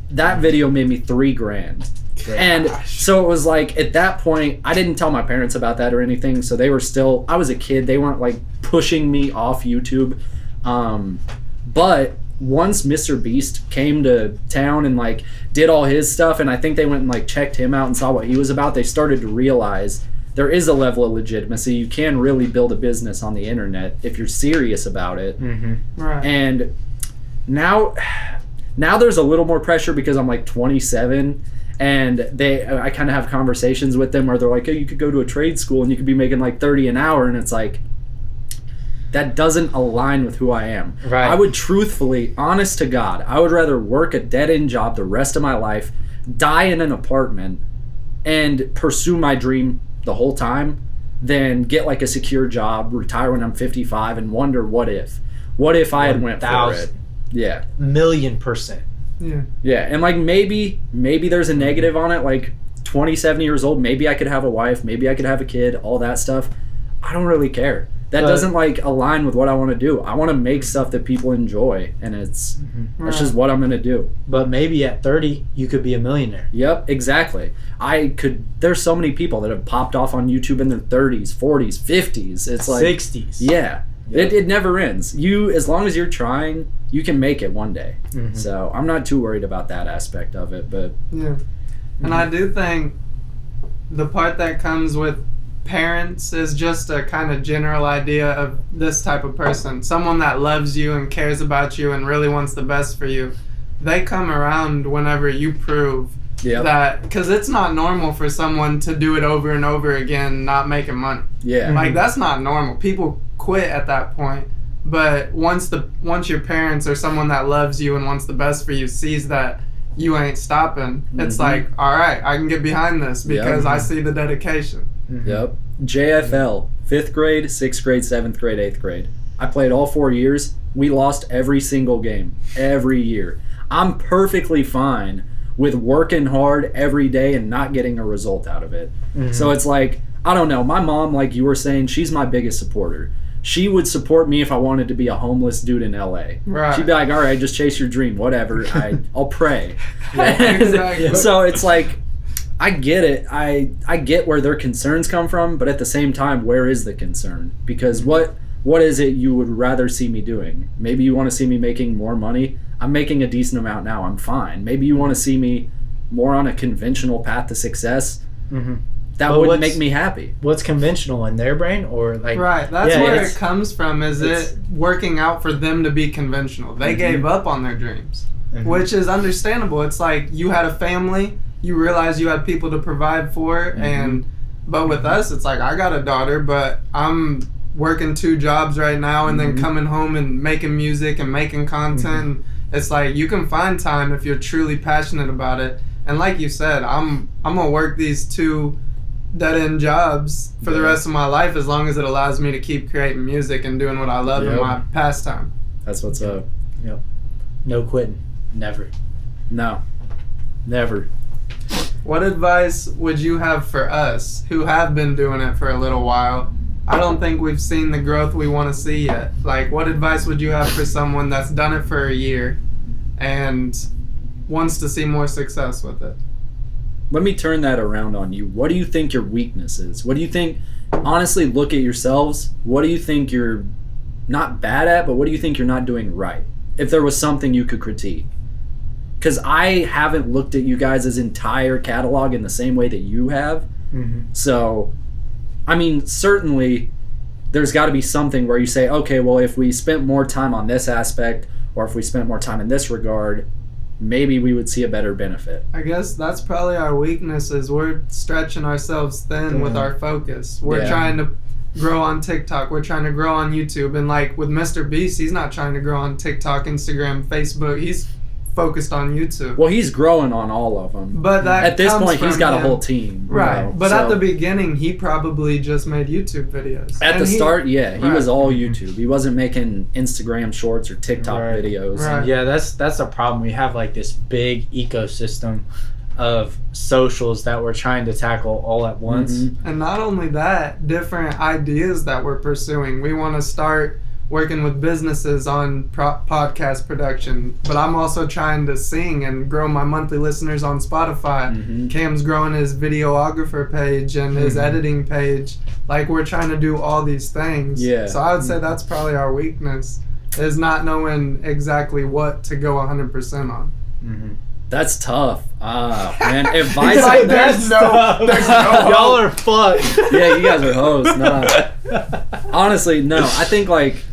That video made me $3,000. And so it was like, at that point, I didn't tell my parents about that or anything, so they were still, I was a kid, they weren't like pushing me off YouTube. But once MrBeast came to town and like did all his stuff, and I think they went and like checked him out and saw what he was about, they started to realize there is a level of legitimacy. You can really build a business on the internet if you're serious about it. Right. And now there's a little more pressure because I'm like 27, and I kind of have conversations with them where they're like, hey, you could go to a trade school and you could be making like 30 an hour, and it's like, that doesn't align with who I am. Right. I would truthfully, honest to God, I would rather work a dead-end job the rest of my life, die in an apartment, and pursue my dream the whole time than get like a secure job, retire when I'm 55, and wonder what if I had went for 1,000. it. Yeah. $1,000,000%. Yeah. Yeah, and like maybe there's a negative on it, like 27 years old, maybe I could have a wife, maybe I could have a kid, all that stuff. I don't really care. That doesn't like align with what I want to do. I want to make stuff that people enjoy, and that's just what I'm going to do. But maybe at 30, you could be a millionaire. Yep, exactly. There's so many people that have popped off on YouTube in their 30s, 40s, 50s. It's like 60s. Yeah. Yep. It never ends. As long as you're trying, you can make it one day. So I'm not too worried about that aspect of it, but Yeah. And I do think the part that comes with parents is just a kind of general idea of this type of person. Someone that loves you and cares about you and really wants the best for you. They come around whenever you prove that, because it's not normal for someone to do it over and over again not making money. Yeah. Like, that's not normal. People quit at that point. But once your parents or someone that loves you and wants the best for you sees that you ain't stopping, it's like, all right, I can get behind this because I see the dedication. Yep. JFL, 5th grade, 6th grade, 7th grade, 8th grade. I played all 4 years. We lost every single game, every year. I'm perfectly fine with working hard every day and not getting a result out of it. So it's like, I don't know. My mom, like you were saying, she's my biggest supporter. She would support me if I wanted to be a homeless dude in LA. Right. She'd be like, all right, just chase your dream, whatever. I'll pray. Exactly. So it's like, I get it. I get where their concerns come from, but at the same time, where is the concern? Because what is it you would rather see me doing? Maybe you want to see me making more money. I'm making a decent amount now. I'm fine. Maybe you want to see me more on a conventional path to success. That wouldn't make me happy. What's conventional in their brain, or like Right, that's where it comes from. Is it working out for them to be conventional? They gave up on their dreams, which is understandable. It's like you had a family, you realize you had people to provide for, but with us, it's like I got a daughter, but I'm working 2 jobs right now, and then coming home and making music and making content. It's like you can find time if you're truly passionate about it. And like you said, I'm gonna work these 2 dead-end jobs for the rest of my life as long as it allows me to keep creating music and doing what I love in my pastime. That's what's up. No quitting. Never. No. Never. What advice would you have for us who have been doing it for a little while? I don't think we've seen the growth we want to see yet. Like, what advice would you have for someone that's done it for a year and wants to see more success with it? Let me turn that around on you. What do you think your weakness is? What do you think, honestly, look at yourselves. What do you think you're not bad at, but what do you think you're not doing right? If there was something you could critique. Because I haven't looked at you guys' entire catalog in the same way that you have. Mm-hmm. So, I mean, certainly there's got to be something where you say, okay, well, if we spent more time on this aspect, or if we spent more time in this regard, maybe we would see a better benefit. I guess that's probably our weakness is we're stretching ourselves thin with our focus. We're trying to grow on TikTok. We're trying to grow on YouTube. And like with MrBeast, he's not trying to grow on TikTok, Instagram, Facebook. He's focused on YouTube. Well, he's growing on all of them. But that at this comes point, he's from got a him. whole team. Right. You know, But so at the beginning, he probably just made YouTube videos. at And the start, he Right. was all YouTube. He wasn't making Instagram shorts or TikTok Right. videos. Right. Yeah, that's a problem. We have like this big ecosystem of socials that we're trying to tackle all at once. Mhm. And not only that, different ideas that we're pursuing. We want to start working with businesses on podcast production, but I'm also trying to sing and grow my monthly listeners on Spotify. Mhm. Cam's growing his videographer page and his editing page. Like, we're trying to do all these things. Yeah. So I would say that's probably our weakness, is not knowing exactly what to go 100% on. Mm-hmm. That's tough. Man, advice. like, there's no Y'all are fucked. Yeah, you guys are hoes. Nah. Honestly, no. I think like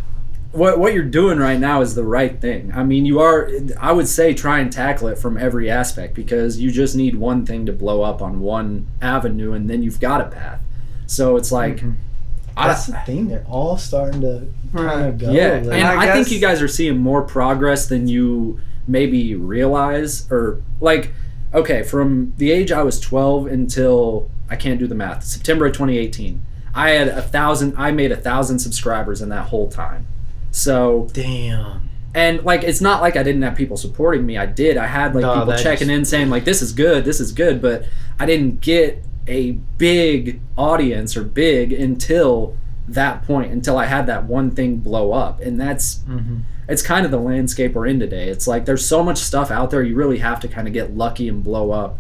what you're doing right now is the right thing. I mean, you are. I would say try and tackle it from every aspect because you just need one thing to blow up on one avenue, and then you've got a path. So it's like, That's the thing. They're all starting to kind of go. yeah, like- and I think guess- you guys are seeing more progress than you maybe realize, or like, okay, from the age I was 12 until I can't do the math, September of 2018, I had 1,000. I made 1,000 subscribers in that whole time. So, damn. and like, it's not like I didn't have people supporting me. I did. I had like No, people that checking just- in saying like, this is good, but I didn't get a big audience or big until that point, until I had that one thing blow up. And that's, it's kind of the landscape we're in today. It's like, there's so much stuff out there. You really have to kind of get lucky and blow up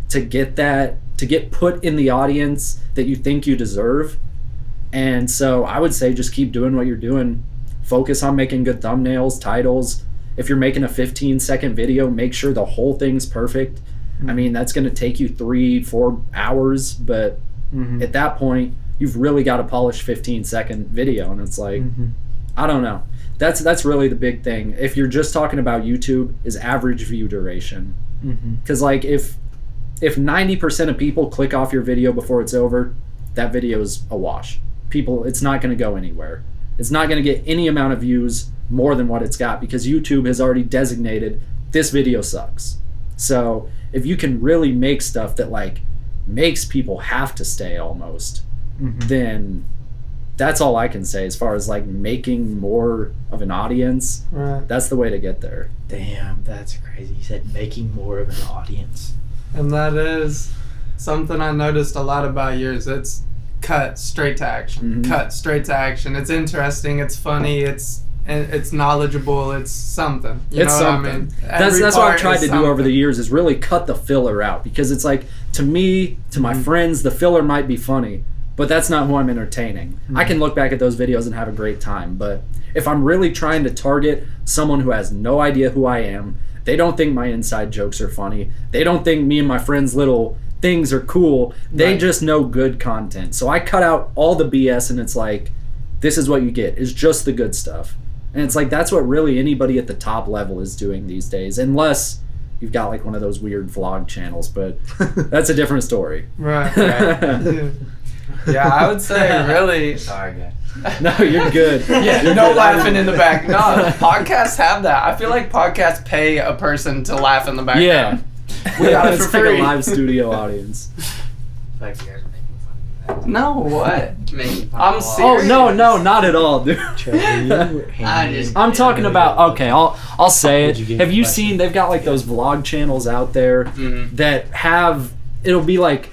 to get that, to get put in the audience that you think you deserve. And so I would say just keep doing what you're doing. Focus on making good thumbnails, titles. If you're making a 15-second video, make sure the whole thing's perfect. I mean, that's going to take you 3-4 hours, but at that point, you've really got a polished 15-second video. And it's like, I don't know. That's really the big thing. If you're just talking about YouTube, is average view duration. Because like if 90% of people click off your video before it's over, that video is a wash. People, it's not going to go anywhere. It's not going to get any amount of views more than what it's got because YouTube has already designated this video sucks. So if you can really make stuff that like makes people have to stay almost, then that's all I can say as far as like making more of an audience. Right. That's the way to get there. Damn, that's crazy. You said making more of an audience. And that is something I noticed a lot about yours. It's cut straight to action. Cut straight to action. It's interesting. It's funny. It's knowledgeable. It's something. You It's know something. what I mean? That's Every what I've part tried is to do over something. the years is really cut the filler out because it's like, to me, to my friends, the filler might be funny, but that's not who I'm entertaining. I can look back at those videos and have a great time, but if I'm really trying to target someone who has no idea who I am, they don't think my inside jokes are funny, they don't think me and my friends' little things are cool, they just know good content. So I cut out all the BS and it's like, this is what you get, is just the good stuff. And it's like, that's what really anybody at the top level is doing these days, unless you've got like one of those weird vlog channels, but that's a different story. Right. Yeah, I would say really. Sorry, guys. No, you're good. Yeah, You're no good. laughing in the back. No, podcasts have that. I feel like podcasts pay a person to laugh in the background. Yeah. We got it It's for like free. a live studio audience. Like you guys are making fun of me. No, what? Making fun I'm of all- serious. Oh no, not at all, dude. I just- I'm talking about, okay, I'll say What'd it. you get Have you for seen, they've got like those vlog channels out there Mhm. that have, it'll be like,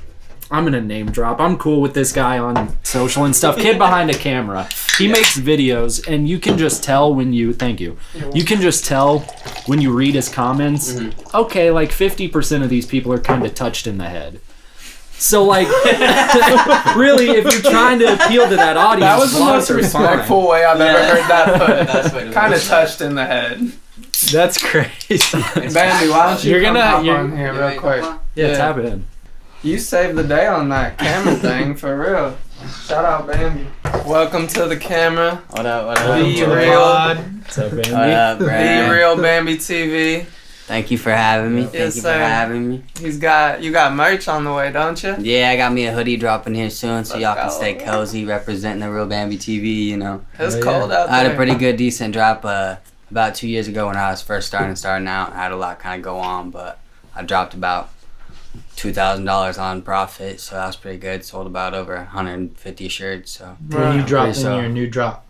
I'm gonna name drop. I'm cool with this guy on social and stuff. Kid behind a camera. He makes videos, and you can just tell when you, thank you. You can just tell when you read his comments, okay, like 50% of these people are kind of touched in the head. So like, really, if you're trying to appeal to that audience, That was the most vlogs are fine. respectful way I've ever heard that That's put. what Kind of touched in the head. That's crazy. Bambi, why don't you You're come gonna- hop you're- on here real quick? Yeah, Yeah. tap it in. You saved the day on that camera thing, for real. Shout out, Bambi. Welcome to the camera. What up, what Welcome up? to the pod. What's up, Bambi? What up, The Brad? real Bambi TV. Thank you for having me. Yes, Thank you for sir. having me. You got merch on the way, don't you? Yeah, I got me a hoodie dropping here soon, so Let's y'all can go. stay cozy, representing the real Bambi TV. You know, It's Oh, yeah. cold out I had there. a pretty good, decent drop about 2 years ago when I was first starting out. I had a lot kind of go on, but I dropped about $2,000 on profit, so that was pretty good. Sold about over 150 shirts. So, When you drop in So- your new drop.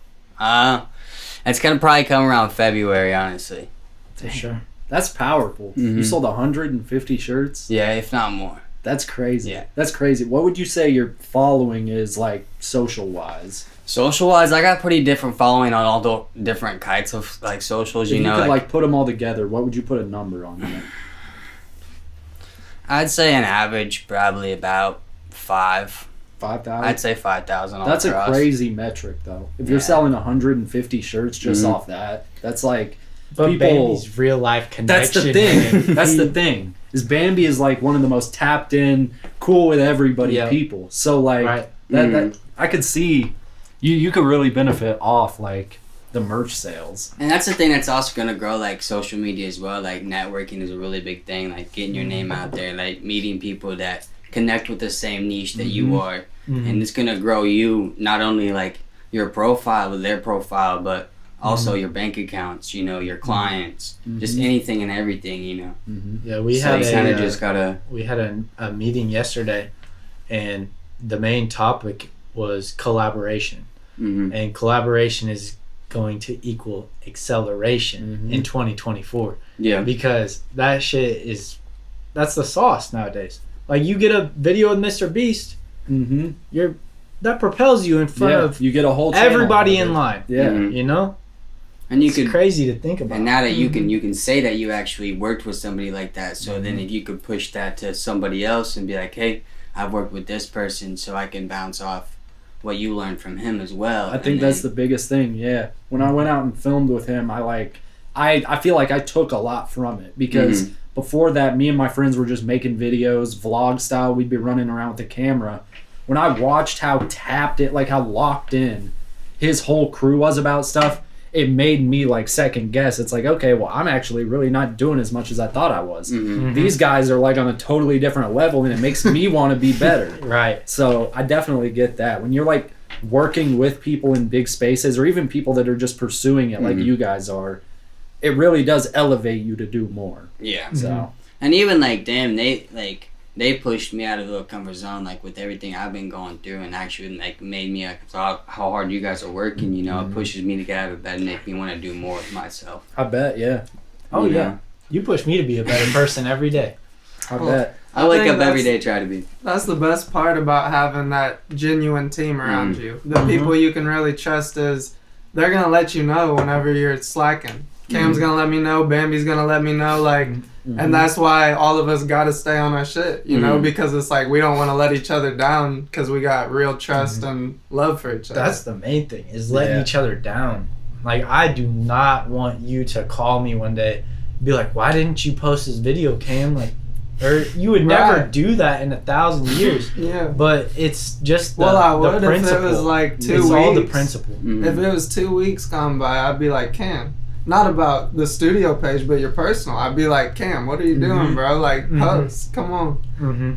it's gonna probably come around February, honestly. For sure. That's powerful. You Mhm. sold 150 shirts? Yeah, if not more. That's crazy. Yeah. That's crazy. What would you say your following is like social wise? Social wise, I got pretty different following on all the different kinds of like socials. If You you know, could like, like put them all together, what would you put a number on that? I'd say an average probably about 5. 5,000? I'd say 5,000. all That's a across. crazy metric though. If you're Yeah. selling 150 shirts just Mhm. off that, that's like But people. Bambi's real life That's connection. the thing. man. That's the thing. Is Bambi is like one of the most tapped in, cool with everybody Yeah. people. So like Right. that I could see you could really benefit off like the merch sales. And that's the thing that's also gonna grow, like social media as well. Like networking is a really big thing. Like getting your name out there, like meeting people that connect with the same niche that you are, Mhm. and it's gonna grow you not only like your profile or their profile, but also your bank accounts. You know, your clients, just anything and everything. You know, Yeah, we so had you kind a of just gotta. we had a meeting yesterday, and the main topic was collaboration, Mhm. and collaboration is going to equal acceleration Mhm. in 2024 Yeah. because that's the sauce nowadays. Like you get a video of MrBeast, Mm-hmm. that propels you in front Yeah, of you get a whole channel everybody out of in it. line. Yeah. Mhm. You know, And you it's could. crazy to think about. And now that you can say that you actually worked with somebody like that, so then Mhm. if you could push that to somebody else and be like, hey, I've worked with this person, so I can bounce off what you learned from him as well. I think that's the biggest thing. Yeah. When I went out and filmed with him, I feel like I took a lot from it because before that, me and my friends were just making videos, vlog style. We'd be running around with the camera. When I watched how tapped it, like how locked in his whole crew was about stuff, it made me like second guess. It's like, okay, well, I'm actually really not doing as much as I thought I was. Mhm. These guys are like on a totally different level, and it makes me want to be better. Right. So I definitely get that. When you're like working with people in big spaces, or even people that are just pursuing it like Mhm. you guys are, it really does elevate you to do more. Yeah. So And even like, damn, they pushed me out of the comfort zone, like with everything I've been going through, and actually like made me like how hard you guys are working. You know, it pushes me to get out of bed and make me want to do more with myself. I bet, yeah, Oh You yeah. know? You push me to be a better person every day. I Cool. bet. I wake think up every that's- day try to be. That's the best part about having that genuine team around Mhm. you. The people you can really trust is they're gonna let you know whenever you're slacking. Cam's gonna let me know, Bambi's gonna let me know, like, and that's why all of us gotta stay on our shit, you know, Mhm. because it's like we don't want to let each other down because we got real trust and love for each other. That's the main thing is letting Yeah. each other down. Like I do not want you to call me one day, be like, "Why didn't you post this video, Cam?" Like, or you would never Right. do that in 1,000 years. yeah. But it's just the, Well, I the would if it principle. was like 2 it's weeks. all the principle. Mhm. If it was 2 weeks gone by, I'd be like, Cam, not about the studio page, but your personal. I'd be like, Cam, what are you doing, Mhm. bro? Like, Mhm. post. Come on. Mm-hmm.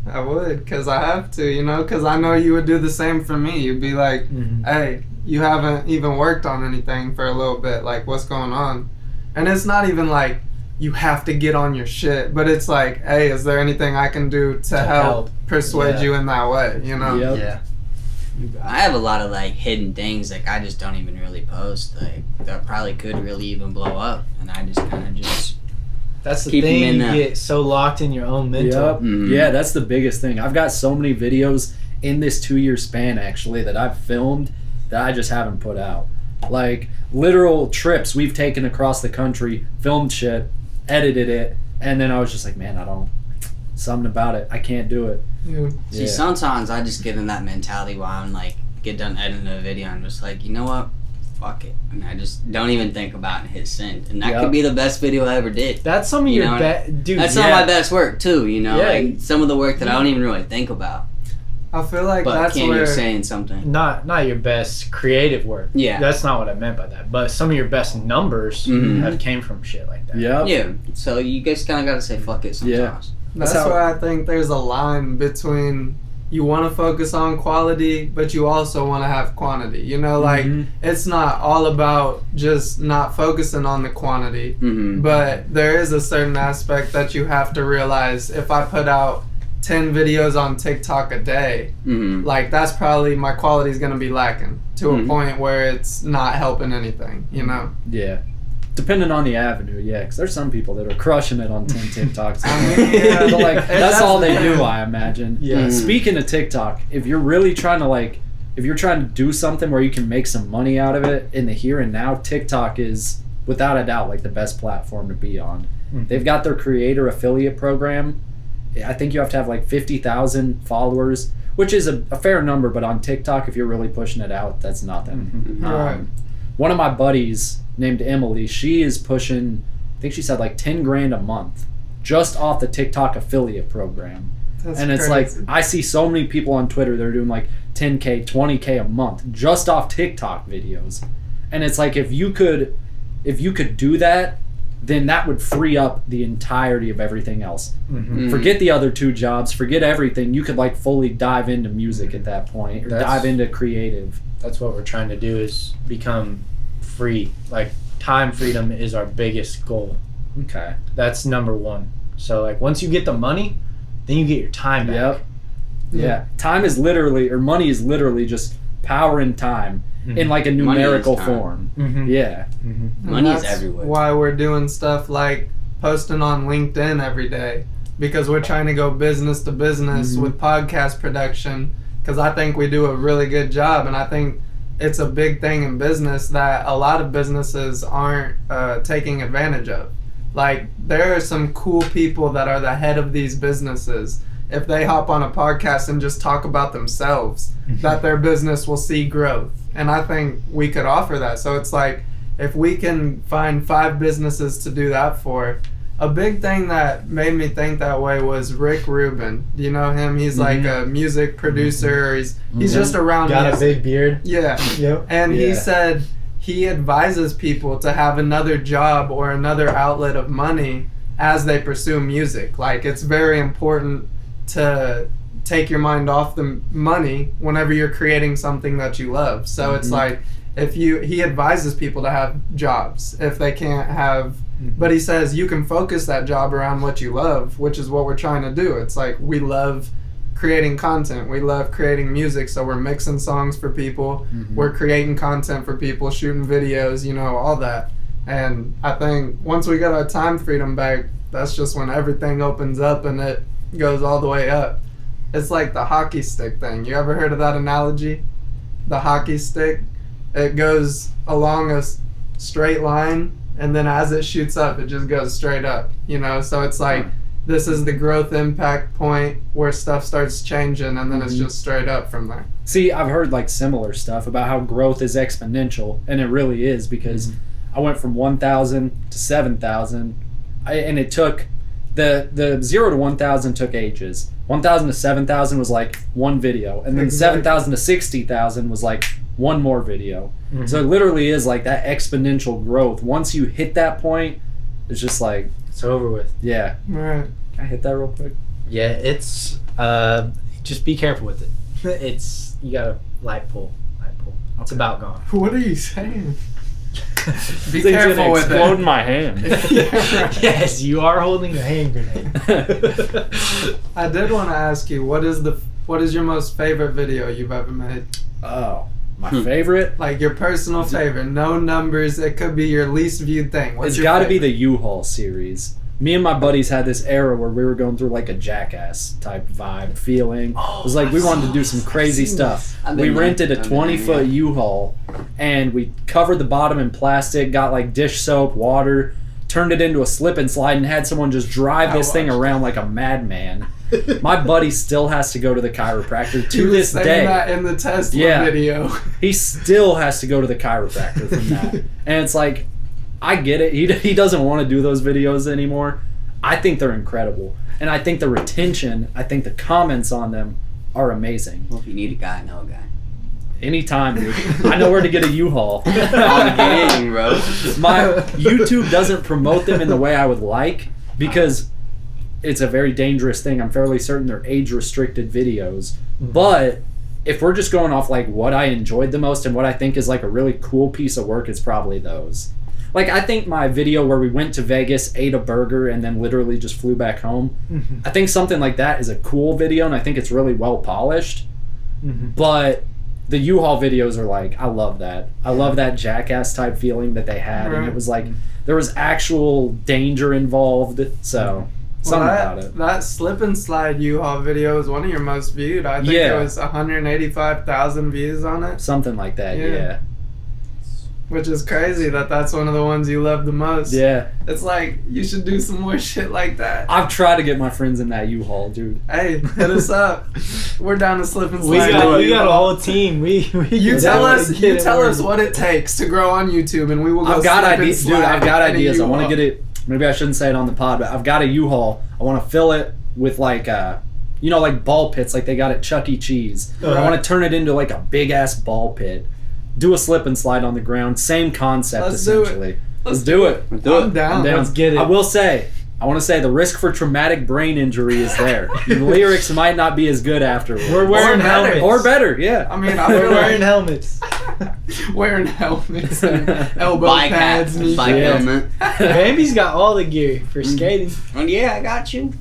I would, because I have to, you know, because I know you would do the same for me. You'd be like, Mm-hmm. hey, you haven't even worked on anything for a little bit. Like, what's going on? And it's not even like you have to get on your shit, but it's like, hey, is there anything I can do to help persuade you in that way, you know? Yep. Yeah. I have a lot of like hidden things like I just don't even really post, like that probably could really even blow up, and I just kind of just That's the keep 'em thing. in You there. get so locked in your own mental. Yep. Mhm. Yeah, that's the biggest thing. I've got so many videos in this 2-year span actually that I've filmed that I just haven't put out. Like literal trips we've taken across the country, filmed shit, edited it, and then I was just like, man, something about it. I can't do it. Yeah. See, sometimes I just get in that mentality while I'm like get done editing a video. I'm just like, you know what? Fuck it, and I just don't even think about it and hit send, and that could be the best video I ever did. That's some of You your know, best, dude. That's some of my best work too. You know, Yeah. like some of the work that I don't even really think about. I feel like But that's Ken, where you're saying something. Not your best creative work. Yeah. That's not what I meant by that. But some of your best numbers Mhm. have came from shit like that. Yep. Yeah. So you guys kind of got to say fuck it sometimes. that's That's how- why I think there's a line between you want to focus on quality, but you also want to have quantity. You know, like Mhm. it's not all about just not focusing on the quantity, Mm-hmm. but there is a certain aspect that you have to realize. If I put out 10 videos on TikTok a day, Mm-hmm. like that's probably my quality is going to be lacking to a Mhm. point where it's not helping anything, you know? Yeah. Depending on the avenue, yeah, because there's some people that are crushing it on 10 TikToks. I mean, yeah. But like, that's all they do, Yeah. I imagine. Yeah. Mhm. Speaking of TikTok, if you're really trying to if you're trying to do something where you can make some money out of it in the here and now, TikTok is without a doubt like the best platform to be on. Mhm. They've got their creator affiliate program. I think you have to have like 50,000 followers, which is a fair number, but on TikTok, if you're really pushing it out, that's nothing. Mhm. Right. One of my buddies named Emily, she is pushing, I think she said like 10 grand a month just off the TikTok affiliate program. That's And it's crazy. like, I see so many people on Twitter that are doing like 10K, 20K a month just off TikTok videos. And it's like, if you could do that, then that would free up the entirety of everything else. Mhm. Mhm. Forget the other 2 jobs, forget everything. You could like fully dive into music at that point, or That's- dive into creative. That's what we're trying to do, is become free. Like, time freedom is our biggest goal. Okay. That's number one. So like, once you get the money, then you get your time back. Yep. Yeah. Time is literally, or money is literally just power and time in like a Money is numerical time. form. Mm-hmm. Yeah. Mm-hmm. And Money is that's everywhere. why we're doing stuff like posting on LinkedIn every day, because we're trying to go business to business Mhm. with podcast production, because I think we do a really good job, and I think it's a big thing in business that a lot of businesses aren't taking advantage of. Like, there are some cool people that are the head of these businesses. If they hop on a podcast and just talk about themselves, that their business will see growth. And I think we could offer that. So it's like, if we can find 5 businesses to do that for. A big thing that made me think that way was Rick Rubin. Do you know him? He's like a music producer. He's just around Got a music. big beard. Yeah. Yep. And Yeah. he said he advises people to have another job or another outlet of money as they pursue music. Like, it's very important to take your mind off the money whenever you're creating something that you love. So it's like, he advises people to have jobs if they can't have, but he says you can focus that job around what you love, which is what we're trying to do. It's like, we love creating content, we love creating music, so we're mixing songs for people, we're creating content for people, shooting videos, you know, all that. And I think once we get our time freedom back, that's just when everything opens up and it goes all the way up. It's like the hockey stick thing. You ever heard of that analogy? The hockey stick, it goes along a straight line, and then as it shoots up, it just goes straight up, you know? So it's like, this is the growth impact point where stuff starts changing, and then it's just straight up from there. See, I've heard like similar stuff about how growth is exponential, and it really is, because I went from 1,000 to 7,000, and it took the 0 to 1,000 took ages. 1,000 to 7,000 was like one video, and then Exactly. 7,000 to 60,000 was like one more video. So it literally is like that exponential growth. Once you hit that point, it's just like, It's over with. yeah. Right. Can I hit that real quick? Yeah, it's just be careful with it. It's, you gotta light pull. It's about gone. What are you saying? Be Things gonna careful with explode in it. my hand. Yeah, right. Yes, you are holding a hand grenade. I did want to ask you, what is your most favorite video you've ever made? Oh, my favorite? Like your personal favorite, no numbers. It could be your least viewed thing. What's It's your got to be favorite? the U-Haul series. Me and my buddies had this era where we were going through like a Jackass type vibe feeling. It was like we wanted to do some crazy stuff. I've We been there. rented a I've been there, 20-foot yeah. U-Haul and we covered the bottom in plastic, got like dish soap, water, turned it into a slip and slide, and had someone just drive this thing around like a madman. My buddy still has to go to the chiropractor He to was this saying day. that in the Tesla Yeah. video. He still has to go to the chiropractor from that. And it's like, I get it. He doesn't want to do those videos anymore. I think they're incredible. And I think the retention, I think the comments on them are amazing. Well, if you need a guy, know a guy. Anytime, dude. I know where to get a U-Haul. I'm kidding, bro. My YouTube doesn't promote them in the way I would like because it's a very dangerous thing. I'm fairly certain they're age-restricted videos. But if we're just going off like what I enjoyed the most and what I think is like a really cool piece of work, it's probably those. Like, I think my video where we went to Vegas, ate a burger, and then literally just flew back home, I think something like that is a cool video, and I think it's really well polished. But the U-Haul videos are like, I love that. I love that Jackass type feeling that they had, and it was like, there was actual danger involved, so something about it. That slip and slide U-Haul video is one of your most viewed. I think Yeah. it was 185,000 views on it, Something like that, Yeah. yeah. which is crazy that that's one of the ones you love the most. Yeah. It's like, you should do some more shit like that. I've tried to get my friends in that U-Haul, dude. Hey, hit us up. We're down to slip and we slide. got a whole team. We You can tell us. definitely You get tell it us what it takes to grow on YouTube, and we will go. I've got slip and ideas, dude. slide I've got in a ideas. I want to U-Haul. get it. Maybe I shouldn't say it on the pod, but I've got a U-Haul. I want to fill it with like, like ball pits, like they got at Chuck E. Cheese. I Right. want to turn it into like a big ass ball pit. Do a slip and slide on the ground. Same concept, Let's do it. essentially. Let's do it. Let's do I'm it. down. I'm down. Let's get it. I will say, I want to say the risk for traumatic brain injury is there. Your lyrics might not be as good afterwards. We're wearing Or better. helmets. Or better, yeah. I mean, I We're feel wearing like helmets. wearing helmets and elbow Bike pads. hat, knee bike Yeah. helmet. Bambi's got all the gear for skating. Oh, yeah, I got you.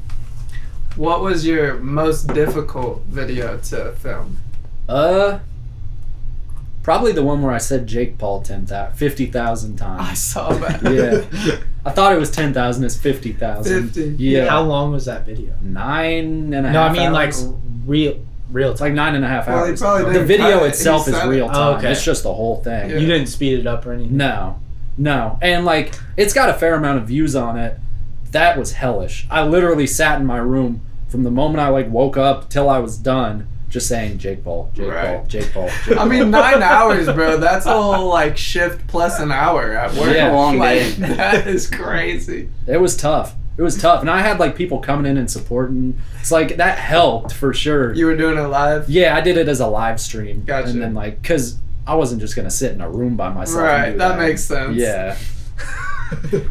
What was your most difficult video to film? Probably the one where I said Jake Paul 50,000 I times. saw that. Yeah. I thought it was 10,000. It's 50,000. 50. Yeah. How long was that video? 9.5 No, I mean hours. like real It's like 9.5 Well, he hours. probably The didn't video cut it. itself He is said it. real time. Oh, okay. It's just the whole thing. Yeah. You didn't speed it up or anything. No. And like, it's got a fair amount of views on it. That was hellish. I literally sat in my room from the moment I like woke up till I was done, just saying Jake Paul, Jake Right. Paul, Jake Paul. Jake I Paul. mean, 9 hours, bro. That's a whole like shift plus an hour at work. Yeah. Long Like, day. that is crazy. It was tough. And I had like people coming in and supporting. It's like that helped for sure. You were doing it live. Yeah, I did it as a live stream. Gotcha. And then like, cause I wasn't just gonna sit in a room by myself. and Right, do that makes sense. Yeah.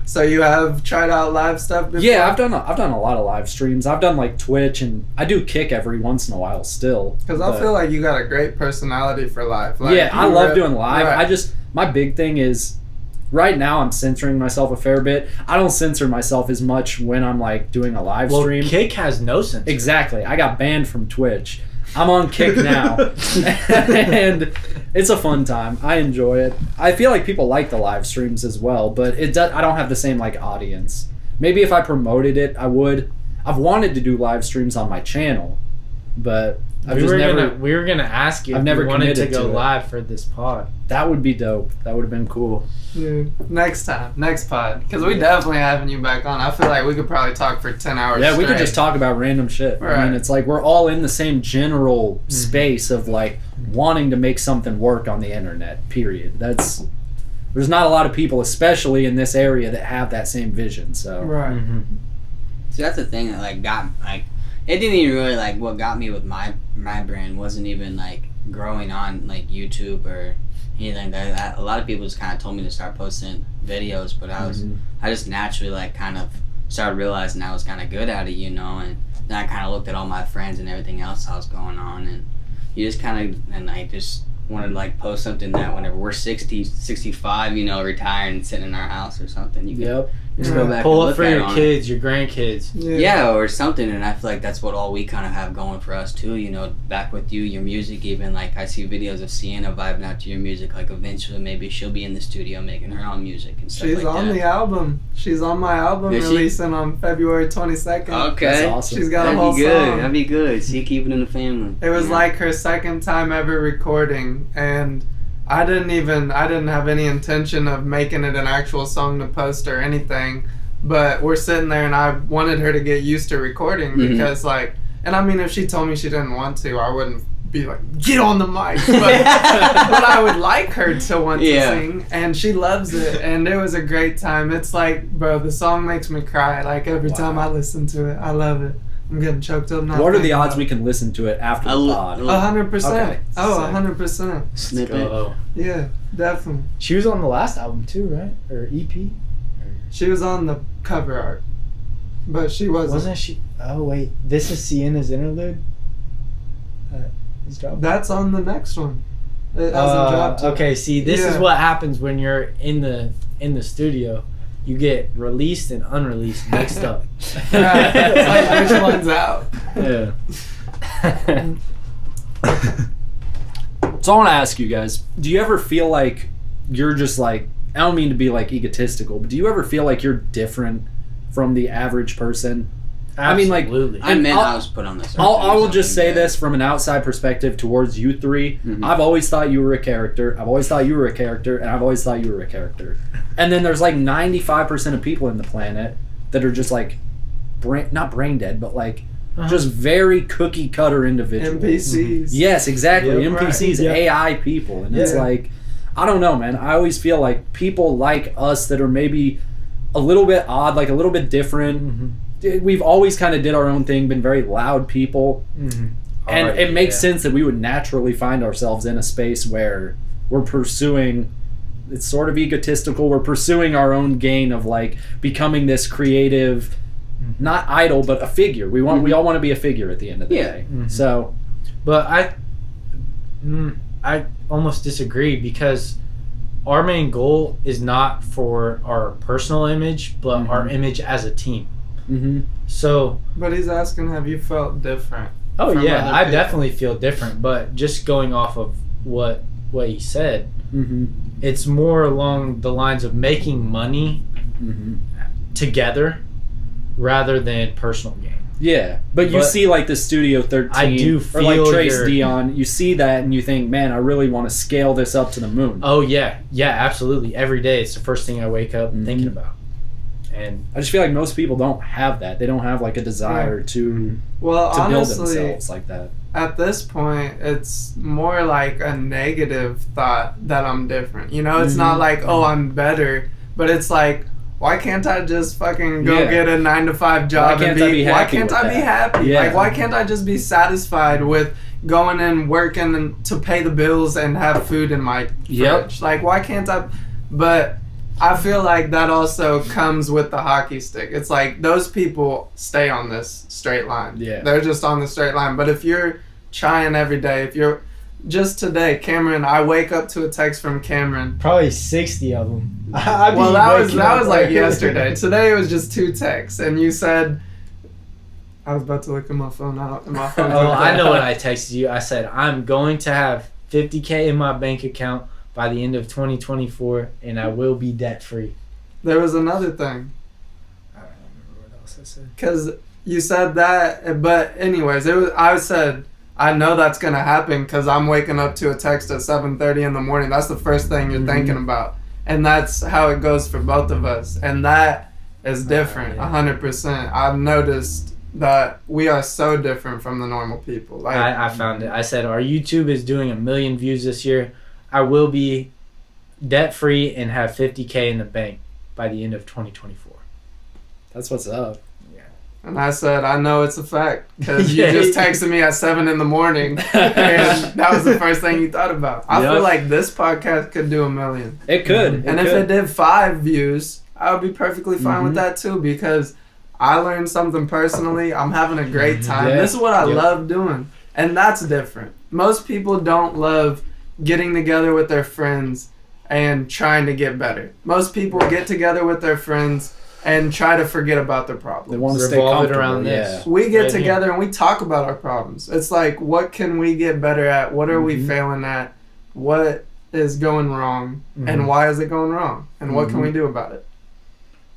So you have tried out live stuff before? Yeah, I've done a lot of live streams. I've done like Twitch, and I do Kick every once in a while still. Because I but- feel like you got a great personality for live. Like, yeah, I you love rip- doing live. Right. My big thing is, right now I'm censoring myself a fair bit. I don't censor myself as much when I'm like doing a live Well, stream. Kick has no sense. Exactly. I got banned from Twitch. I'm on Kick now, and it's a fun time. I enjoy it. I feel like people like the live streams as well, but I don't have the same like audience. Maybe if I promoted it, I would. I've wanted to do live streams on my channel, but I've just never. We were gonna ask you I've if never you wanted to committed go to it. live for this pod. That would be dope. That would have been cool. Dude, next time, next pod. Because we definitely having you back on. I feel like we could probably talk for 10 hours Yeah, we could straight. just talk about random shit. I Right. mean, it's like we're all in the same general space of like wanting to make something work on the internet. Period. There's not a lot of people, especially in this area, that have that same vision. So Right. Mm-hmm. So that's the thing that like got like it didn't even really like what got me with my brand wasn't even like growing on like YouTube or anything like that. A lot of people just kind of told me to start posting videos, but I just naturally like kind of started realizing I was kind of good at it, you know, and then I kind of looked at all my friends and everything else that was going on, and you just kind of and I just want to like post something that whenever we're 60, 65, you know, retired and sitting in our house or something, you can just go back pull and it for your kids, your grandkids. Yeah, or something. And I feel like that's what all we kind of have going for us too, you know, back with you, your music. Even like I see videos of Sienna vibing out to your music, like eventually maybe she'll be in the studio making her own music and stuff. She's on the album. She's on my album releasing on February 22nd. Okay. That's awesome. She's got a That'd whole be good. song. That'd be good. See, keep it in the family. It was like her second time ever recording, and I didn't have any intention of making it an actual song to post or anything, but we're sitting there and I wanted her to get used to recording because like, and I mean, if she told me she didn't want to, I wouldn't be like, get on the mic, but I would like her to want to sing, and she loves it, and it was a great time. It's like, bro, the song makes me cry, like every time I listen to it. I love it. I'm getting choked up now. What are the odds we can listen to it after the pod? 100%. Okay. Oh, 100%. Snippet. Yeah, definitely. She was on the last album too, right? Or EP? She was on the cover art, but she wasn't she? Oh wait, this is Sienna's interlude. That's on the next one. It hasn't dropped yet. Okay, see, this is what happens when you're in the studio. You get released and unreleased mixed up. Yeah, it's like which one's out. Yeah. So I want to ask you guys, do you ever feel like you're just like, I don't mean to be like egotistical, but do you ever feel like you're different from the average person? Absolutely. I mean, I was put on this. I will just say this from an outside perspective towards you three. I've always thought you were a character. I've always thought you were a character, and I've always thought you were a character. And then there's like 95% of people in the planet that are just like, not brain dead, but like just very cookie cutter individuals. NPCs. Yes, exactly. Yep, NPCs, right. AI people. And it's like, I don't know, man. I always feel like people like us that are maybe a little bit odd, like a little bit different. We've always kind of did our own thing, been very loud people. And it makes sense that we would naturally find ourselves in a space where we're pursuing, it's sort of egotistical, we're pursuing our own gain of like becoming this creative, not idol, but a figure. We all want to be a figure at the end of the day. So, but I almost disagree, because our main goal is not for our personal image, but our image as a team. So, but he's asking, have you felt different? Oh from yeah, other I people? definitely feel different. But just going off of what he said, it's more along the lines of making money together rather than personal gain. Yeah, but you see like the Studio 13, I do or like feel Trace Deion, you see that and you think, man, I really want to scale this up to the moon. Oh yeah, absolutely. Every day it's the first thing I wake up thinking about. And I just feel like most people don't have that. They don't have like a desire to honestly, build themselves like that. At this point, it's more like a negative thought that I'm different. You know, it's not like, oh, I'm better, but it's like, why can't I just fucking go get a 9-to-5 job and be happy? Why can't I be happy? Yeah. Like, why can't I just be satisfied with going and working to pay the bills and have food in my fridge? Like, why can't I? But I feel like that also comes with the hockey stick. It's like those people stay on this straight line. Yeah. They're just on the straight line. But if you're trying every day, if you're just today, Cameron, I wake up to a text from Cameron. Probably 60 of them. Well, that was like yesterday. Today it was just 2 texts, and you said, I was about to look at my phone out. And my phone. Oh, I know what I texted you. I said, I'm going to have $50K in my bank account by the end of 2024, and I will be debt free. There was another thing. I don't remember what else I said. Because you said that, but anyways, I said, I know that's going to happen because I'm waking up to a text at 7:30 in the morning. That's the first thing you're thinking about. And that's how it goes for both of us. And that is different, 100%. I've noticed that we are so different from the normal people. Like, I found it. I said, our YouTube is doing 1 million views this year. I will be debt free and have $50K in the bank by the end of 2024. That's what's up. And I said, I know it's a fact because you just texted me at 7 in the morning, and that was the first thing you thought about. I feel like this podcast could do 1 million. It could. And if it did 5 views, I would be perfectly fine with that too, because I learned something personally. I'm having a great time. Yeah. This is what I love doing, and that's different. Most people don't love getting together with their friends and trying to get better. Most people get together with their friends and try to forget about their problems. They want to stay Revolve it comfortable around this. We get Right together here. and we talk about our problems. It's like, what can we get better at? What are we Mhm. failing at? What is going wrong? Mhm. And why is it going wrong? And what can Mhm. we do about it?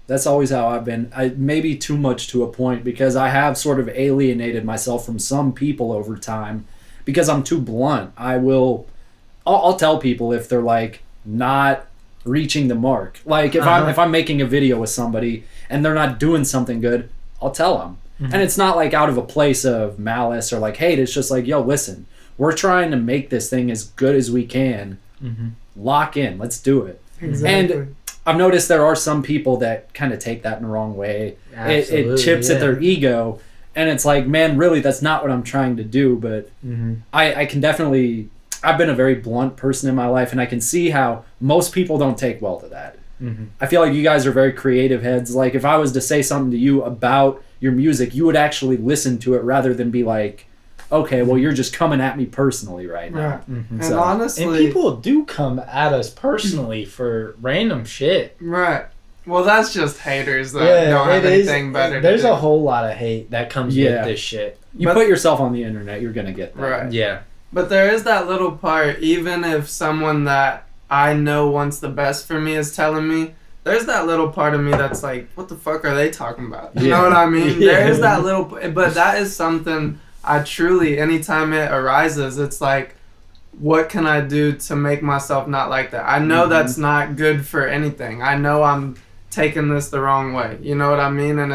That's always how I've been. Maybe too much to a point, because I have sort of alienated myself from some people over time because I'm too blunt. I'll tell people if they're like not reaching the mark. Like if I'm making a video with somebody and they're not doing something good, I'll tell them. Mhm. And it's not like out of a place of malice or like hate. It's just like, yo, listen, we're trying to make this thing as good as we can. Mhm. Lock in. Let's do it. Exactly. I've noticed there are some people that kind of take that in the wrong way. It Absolutely, chips at yeah. their ego, and it's like, man, really, that's not what I'm trying to do. But Mhm. I can definitely, I've been a very blunt person in my life, and I can see how most people don't take well to that. Mhm. I feel like you guys are very creative heads. Like if I was to say something to you about your music, you would actually listen to it rather than be like, okay, well, you're just coming at me personally right now. Right. Mhm. And So- honestly, And people do come at us personally for random shit. right. Well, that's just haters that don't have anything better to There's do. a whole lot of hate that comes Yeah. with this shit. You But- put yourself on the internet, you're gonna get that. Right. Yeah. But there is that little part, even if someone that I know wants the best for me is telling me, there's that little part of me that's like, what the fuck are they talking about? You Yeah. know what I mean? Yeah. There is that little, but that is something I truly, anytime it arises, it's like, what can I do to make myself not like that? I know that's not good for anything. I know I'm taking this the wrong way. You know what I mean? And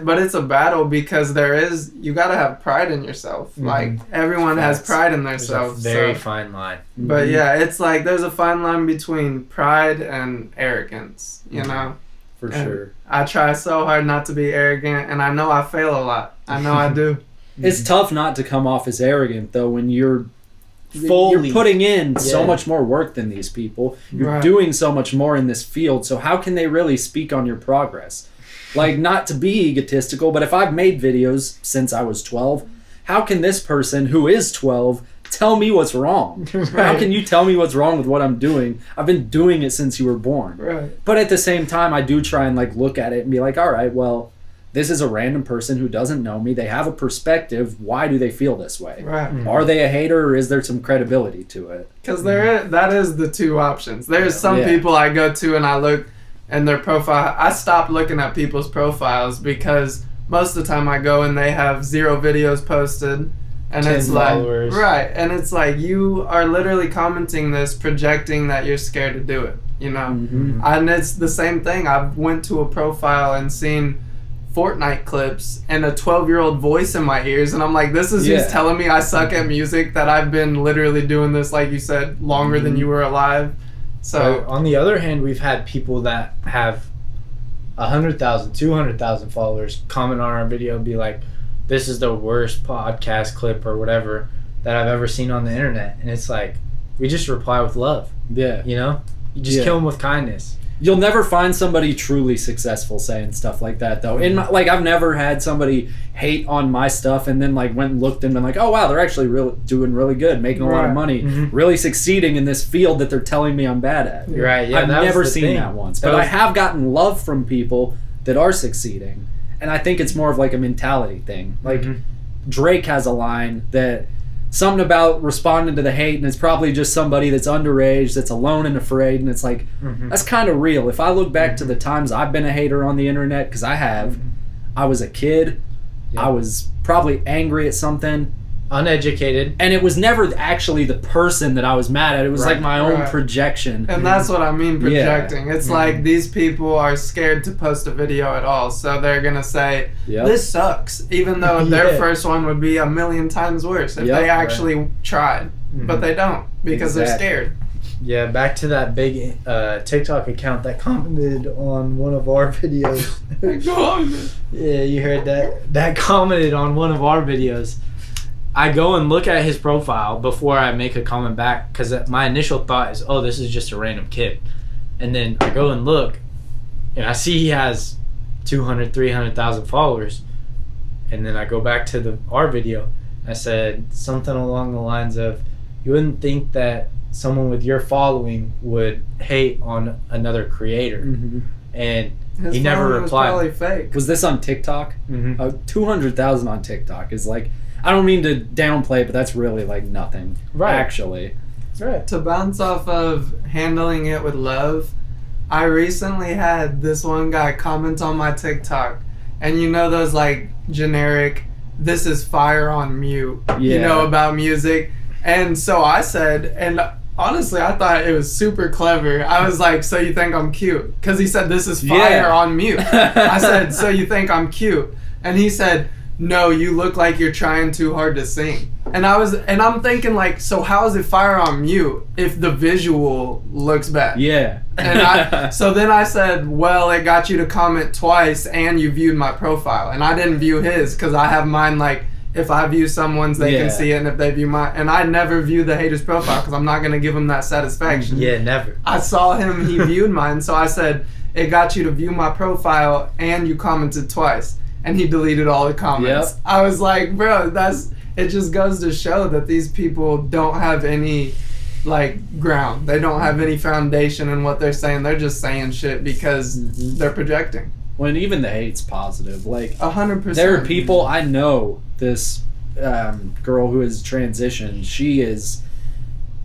but it's a battle because you got to have pride in yourself. Mhm. Like everyone has Facts. pride in There's a themselves. very so- fine line. but yeah, it's like there's a fine line between pride and arrogance, you know? For And sure. I try so hard not to be arrogant, and I know I fail a lot. I know I do. It's tough not to come off as arrogant though when you're Fully. putting in so Yeah. much more work than these people. You're Right. doing so much more in this field. So how can they really speak on your progress? Like, not to be egotistical, but if I've made videos since I was 12, how can this person who is 12 tell me what's wrong? How Right. can you tell me what's wrong with what I'm doing? I've been doing it since you were born. Right. But at the same time, I do try and like look at it and be like, all right, well, this is a random person who doesn't know me. They have a perspective. Why do they feel this way? Right. Are they a hater or is there some credibility to it? Because that is the two options. There's some Yeah. people I go to and I look in their profile. I stop looking at people's profiles because most of the time I go and they have 0 videos posted. And 10 it's like, followers. right. And it's like, you are literally commenting this, projecting that you're scared to do it, you know? Mhm. And it's the same thing. I went to a profile and seen Fortnite clips and a 12-year-old voice in my ears, and I'm like, this is Yeah. who's telling me I suck at music, that I've been literally doing this, like you said, longer than you were alive. But So on the other hand, we've had people that have 100,000, 200,000 followers comment on our video and be like, this is the worst podcast clip or whatever that I've ever seen on the internet. And it's like, we just reply with love, Yeah. you know? You just Yeah. kill them with kindness. You'll never find somebody truly successful saying stuff like that, though. Like, I've never had somebody hate on my stuff and then like went and looked and been like, oh wow, they're actually doing really good, making a lot of Right. money, Mhm. really succeeding in this field that they're telling me I'm bad at. Right, yeah. I've that was never the seen thing. that once, That but I was- have gotten love from people that are succeeding, and I think it's more of like a mentality thing. Like Mhm. Drake has a line that something about responding to the hate, and it's probably just somebody that's underage, that's alone and afraid, and it's like, Mhm. that's kind of real. If I look back to the times I've been a hater on the internet, because I have, I was a kid, Yeah. I was probably angry at something, Uneducated. and it was never actually the person that I was mad at. It was Right. like my own Right. projection. and that's what I mean projecting. It's Mhm. like these people are scared to post a video at all, so they're gonna say Yep. this sucks, even though their Yeah. first one would be a million times worse if Yep. they actually tried, but Mhm. they don't because Exactly. they're scared. Yeah, back to that big TikTok account that commented on one of our videos. Yeah, you heard that? That commented on one of our videos. I go and look at his profile before I make a comment back because my initial thought is, oh, this is just a random kid. And then I go and look and I see he has 200, 300,000 followers. And then I go back to our video. I said something along the lines of, you wouldn't think that someone with your following would hate on another creator. And His he never following replied. was probably fake. Was this on TikTok? 200,000 on TikTok is like, I don't mean to downplay, but that's really like nothing. Right. Actually. That's right. To bounce off of handling it with love, I recently had this one guy comment on my TikTok, and you know those like generic, this is fire on mute, you Yeah. know, about music. And so I said, and honestly, I thought it was super clever. I was like, so you think I'm cute? Because he said, this is fire Yeah. on mute. I said, so you think I'm cute? And he said, no, you look like you're trying too hard to sing. And I'm thinking like, so how is it fire on mute if the visual looks bad? Yeah. And so then I said, well, it got you to comment twice and you viewed my profile. And I didn't view his because I have mine like, if I view someone's, they Yeah. can see it, and if they view mine. And I never view the hater's profile because I'm not going to give him that satisfaction. Yeah, never. I saw him, he viewed mine, so I said, it got you to view my profile and you commented twice. And he deleted all the comments. Yep. I was like, bro, it just goes to show that these people don't have any like ground. They don't have any foundation in what they're saying. They're just saying shit because they're projecting. When even the hate's positive. Like, 100%. there are people, I know this girl who has transitioned. She is,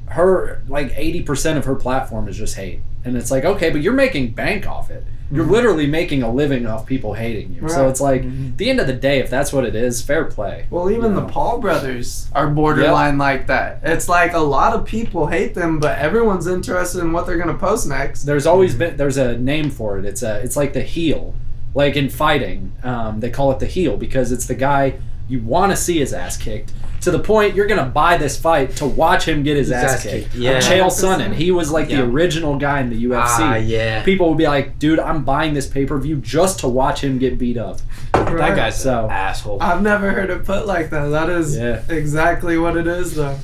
her, like 80% of her platform is just hate. And it's like, okay, but you're making bank off it. You're literally making a living off people hating you. So Right. it's like, at the end of the day, if that's what it is, fair play. Well, even You the know? Paul brothers are borderline like that. It's like a lot of people hate them, but everyone's interested in what they're going to post next. There's always been, there's a name for it. It's like the heel. Like in fighting, they call it the heel because it's the guy you want to see his ass kicked to the point you're going to buy this fight to watch him get his ass kicked. Yeah. Chael Sonnen, he was like the Yeah. original guy in the UFC. Yeah. People would be like, dude, I'm buying this pay-per-view just to watch him get beat up. That guy's So- an asshole. I've never heard it put like that. That is Yeah. exactly what it is, though.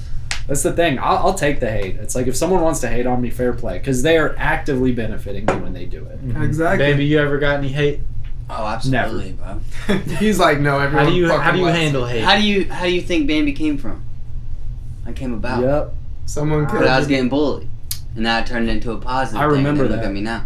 That's the thing. I'll take the hate. It's like if someone wants to hate on me, fair play, because they are actively benefiting me when they do it. Exactly. Baby, you ever got any hate? Oh, absolutely, bro. He's like, no, everyone. How do you fucking lets handle it. hate? How do you think Bambi came from? I came about. Yep. Someone But I was could. getting bullied, and that turned into a positive. I thing, remember and then that. Look at me now.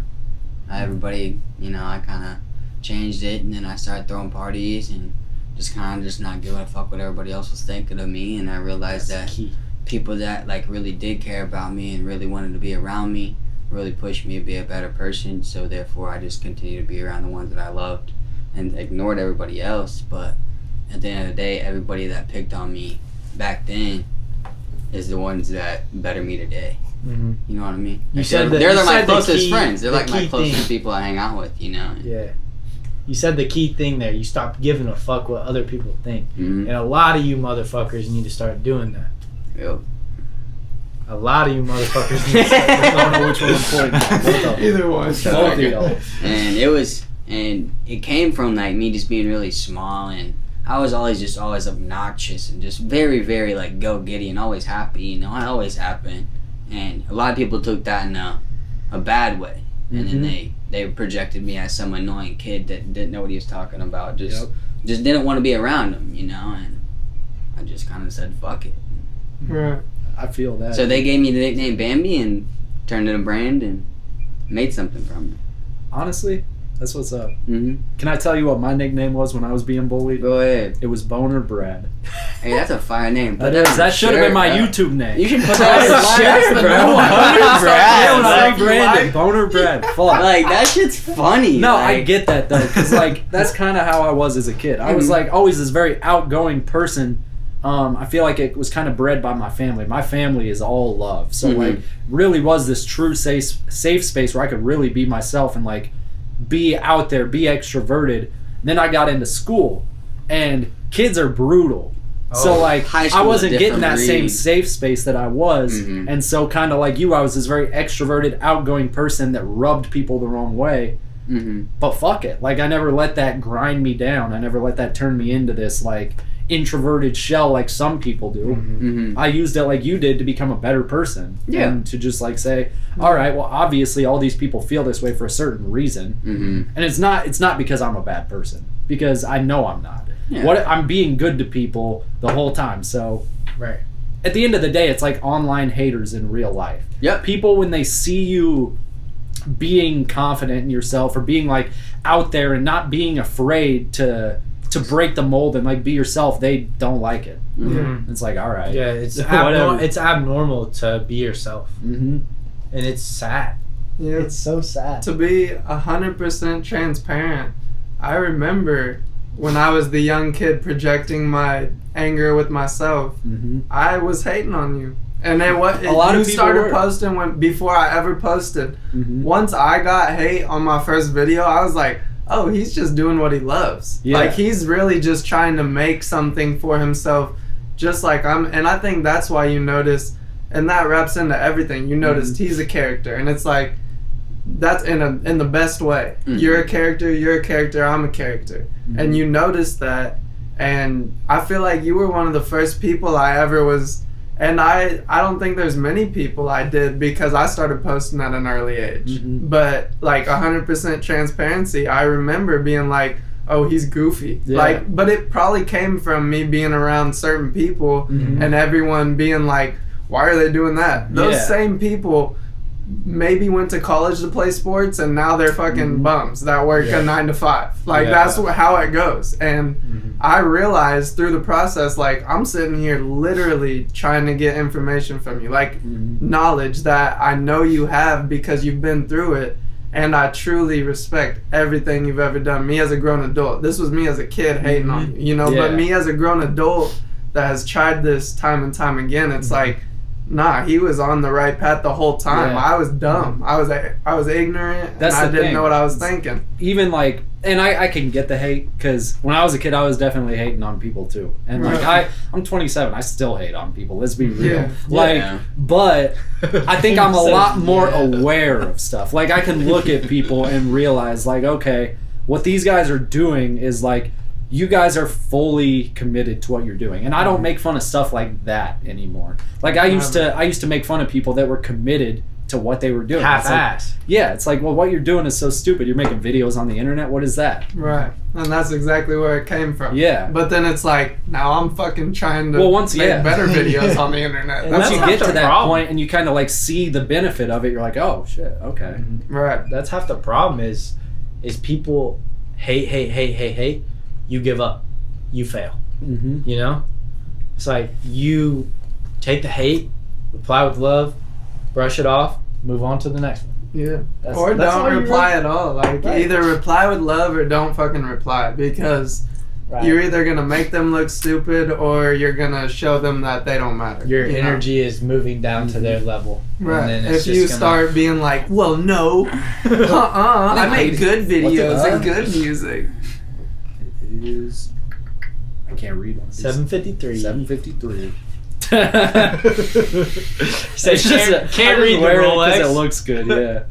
Everybody, I kind of changed it, and then I started throwing parties and just kind of just not giving a fuck what everybody else was thinking of me. And I realized that Key. people that like really did care about me and really wanted to be around me really pushed me to be a better person. So therefore, I just continued to be around the ones that I loved and ignored everybody else. But at the end of the day, everybody that picked on me back then is the ones that better me today. Mm-hmm. You know what I mean? You Like, said they're that- my you said the closest key- friends. They're the like my key closest thing. people I hang out with. Yeah. You said the key thing there. You stopped giving a fuck what other people think. Mm-hmm. And a lot of you motherfuckers need to start doing that. Yep. A lot of you motherfuckers need to start I don't know which one to point. Both of them. Either one. Both of y'all. And it came from like me just being really small, and I was always obnoxious and just very, very like go giddy and always happy. I always happened, and a lot of people took that in a bad way, and then they projected me as some annoying kid that didn't know what he was talking about. Just didn't want to be around him, and I just kind of said fuck it. Right. I feel that. So they gave me the nickname Bambi and turned it a brand and made something from it. Honestly, that's what's up. Mm-hmm. Can I tell you what my nickname was when I was being bullied? Go ahead. It was Boner Brad. Hey, that's a fire name. Put That is. on That your should have been shirt, my bro. YouTube name. You should put that on your shirt, bro. Yeah, when I Like, rebranded, Boner Brad. Fuck. Like, that shit's funny. No, I like, get that though, because like that's kind of how I was as a kid. I was like always this very outgoing person. I feel like it was kind of bred by my family. My family is all love, so like really was this true safe space where I could really be myself and like be out there, be extroverted. Then I got into school, and kids are brutal. So like high I school's a wasn't getting different that same breed. safe space that I was, and so kind of like you, I was this very extroverted, outgoing person that rubbed people the wrong way. But fuck it, like I never let that grind me down. I never let that turn me into this like introverted shell like some people do. I used it like you did to become a better person. Yeah. And to just like say, all right, well obviously all these people feel this way for a certain reason. And it's not because I'm a bad person, because I know I'm not. Yeah. What I'm being good to people the whole time. So Right. at the end of the day, it's like online haters in real life. Yep. People, when they see you being confident in yourself or being like out there and not being afraid to break the mold and like be yourself, they don't like it. Mhm. It's like, all right. Yeah, it's Whatever. it's abnormal to be yourself, Mm-hmm. and it's sad. Yeah. It's so sad. To be 100% transparent, I remember when I was the young kid projecting my anger with myself, Mm-hmm. I was hating on you. And then A lot you of people started were. posting before I ever posted. Mm-hmm. Once I got hate on my first video, I was like, oh, he's just doing what he loves. Yeah. Like, he's really just trying to make something for himself, just like I'm. And I think that's why you notice, and that wraps into everything. You noticed he's a character, and it's like, that's in the best way. Mhm. You're a character, I'm a character. And you noticed that, and I feel like you were one of the first people I ever was. And I don't think there's many people I did, because I started posting at an early age. Mhm. But like 100% transparency, I remember being like, oh, he's goofy. Yeah. Like, but it probably came from me being around certain people Mhm. and everyone being like, why are they doing that? Those Yeah. same people maybe went to college to play sports, and now they're fucking Mhm. bums that work Yeah. a 9 to 5. Like, Yeah. that's how it goes. And Mhm. I realized through the process, like, I'm sitting here literally trying to get information from you, like Mm-hmm. knowledge that I know you have because you've been through it. And I truly respect everything you've ever done. Me as a grown adult. This was me as a kid hating on you, you know, but Yeah. me as a grown adult that has tried this time and time again, it's like, nah, he was on the right path the whole time. Yeah. I was dumb. I was ignorant. That's and I the didn't thing. know what I was thinking. Even like, and I can get the hate, because when I was a kid I was definitely hating on people too, and like Right. I'm 27, I still hate on people, let's be real. Yeah. Like, Yeah. but I think I'm a Says, lot more yeah. aware of stuff. Like, I can look at people and realize, like, okay, what these guys are doing is like, you guys are fully committed to what you're doing, and I don't make fun of stuff like that anymore. Like, I used to make fun of people that were committed to what they were doing. It's like, Half-ass. yeah, it's like, well, what you're doing is so stupid. You're making videos on the internet. What is that? Right. And that's exactly where it came from. Yeah. But then it's like, now I'm fucking trying to Well, once- make yeah. better videos on the internet. And Once that's you half get the to that problem. point and you kind of like see the benefit of it, you're like, oh shit, okay. Right. That's half the problem is people hate. You give up. You fail. Mm-hmm. You know? It's like you take the hate, reply with love, brush it off, move on to the next one. Yeah. That's- Or that's all don't you reply really- at all. Like, Right. either reply with love or don't fucking reply, because you're either going to make them look stupid or you're going to show them that they don't matter. Your you know? energy is moving down to their level. Right. And then it's If just you gonna- start being like, well, no, I make good videos and good music. It is. I can't read one. 7:53. 7:53. Say, can't read the Rolex. because it looks good. Yeah.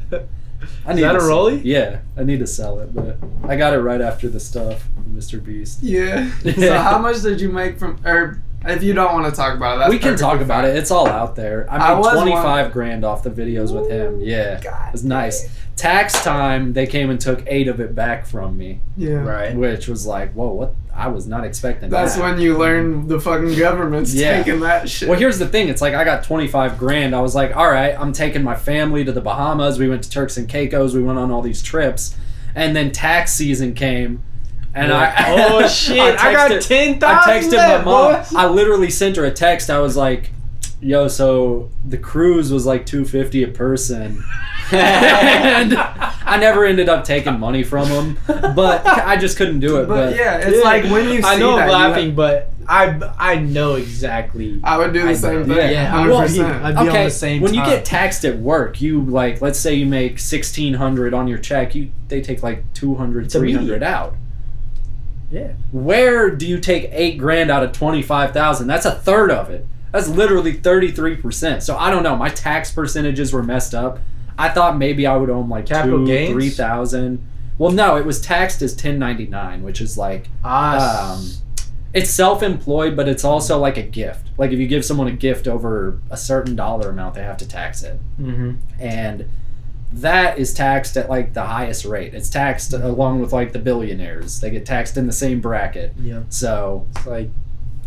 Is that a to- Rollie? Yeah, I need to sell it, but I got it right after the stuff, MrBeast. Yeah. So how much did you make from, or if you don't want to talk about it, that's We can talk perfectly about fine. it. It's all out there. I I made was 25 grand off the videos with him. Yeah, God it was nice. Tax time, they came and took 8 of it back from me, Yeah. Right. which was like, whoa, what? I was not expecting That's that. when you learn the fucking government's Yeah. taking that shit. Well, here's the thing. It's like I got 25 grand. I was like, all right, I'm taking my family to the Bahamas. We went to Turks and Caicos. We went on all these trips. And then tax season came. And Oh, shit. I got texted- 10,000 I texted my left, mom. boys. I literally sent her a text. I was like, yo, so the cruise was like $250 a person. And I never ended up taking money from them. But I just couldn't do it. But yeah, it's like when you see I know that, I'm you laughing, but I know exactly. I would do the same thing. Yeah. 100%. I'd be on Okay, the same when you time. get taxed at work, you like, let's say you make $1,600 on your check, they take like 200, It's 300 immediate. out. Yeah. Where do you take 8 grand out of 25,000? That's a third of it. That's literally 33%. So I don't know. My tax percentages were messed up. I thought maybe I would own like Capital 2,000, gains? 3,000. Well, no, it was taxed as 1099, which is like it's self-employed, but it's also like a gift. Like if you give someone a gift over a certain dollar amount, they have to tax it. Mm-hmm. And that is taxed at like the highest rate. It's taxed along with like the billionaires. They get taxed in the same bracket. Yeah. So It's like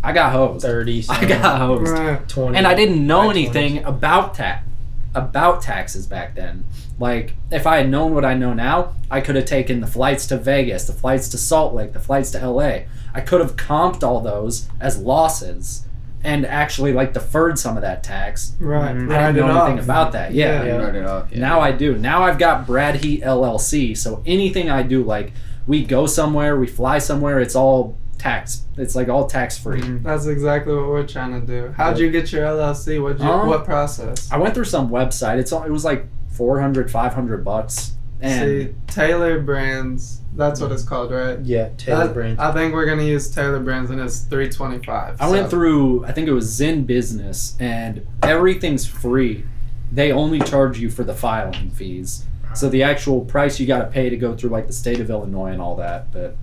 I got hosed. 30. I got hosed. Right. 20. And I didn't know high anything 20s. about taxes back then. Like, if I had known what I know now, I could have taken the flights to Vegas, the flights to Salt Lake, the flights to LA. I could have comped all those as losses and actually like deferred some of that tax. Right. I didn't Write it know anything off. about that. Yeah. Yeah. Wrote it off. Yeah. Now I do. Now I've got Brad Heat LLC. So anything I do, like we go somewhere, we fly somewhere, it's all tax. It's like all tax free. That's exactly what we're trying to do. How'd you get your LLC? What process? I went through some website. It was like $400-$500. And See, Taylor Brands. That's what it's called, right? Yeah, Taylor Brands. I think we're gonna use Taylor Brands, and it's $325. I went through, I think it was Zen Business, and everything's free. They only charge you for the filing fees. So the actual price you got to pay to go through like the state of Illinois and all that, but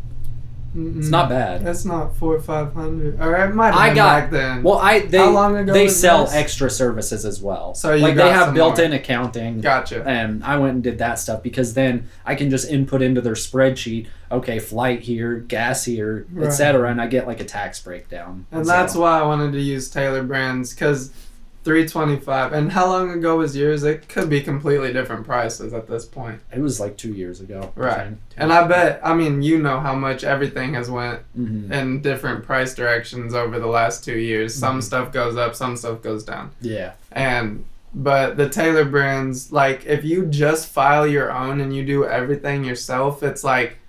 it's not bad. That's not $400 or $500. Or it might have I been got back then. well. How long ago They was sell this? extra services as well. So you like got they have some built-in more. accounting. Gotcha. And I went and did that stuff because then I can just input into their spreadsheet. Okay, flight here, gas here, Right. etc., and I get like a tax breakdown. And So- that's why I wanted to use Taylor Brands, because $325. And how long ago was yours? It could be completely different prices at this point. It was like 2 years ago. I Right. think. And I bet, I mean, you know how much everything has went Mhm. in different price directions over the last 2 years. Some stuff goes up, some stuff goes down. Yeah. But the Taylor Brands, like, if you just file your own and you do everything yourself, it's like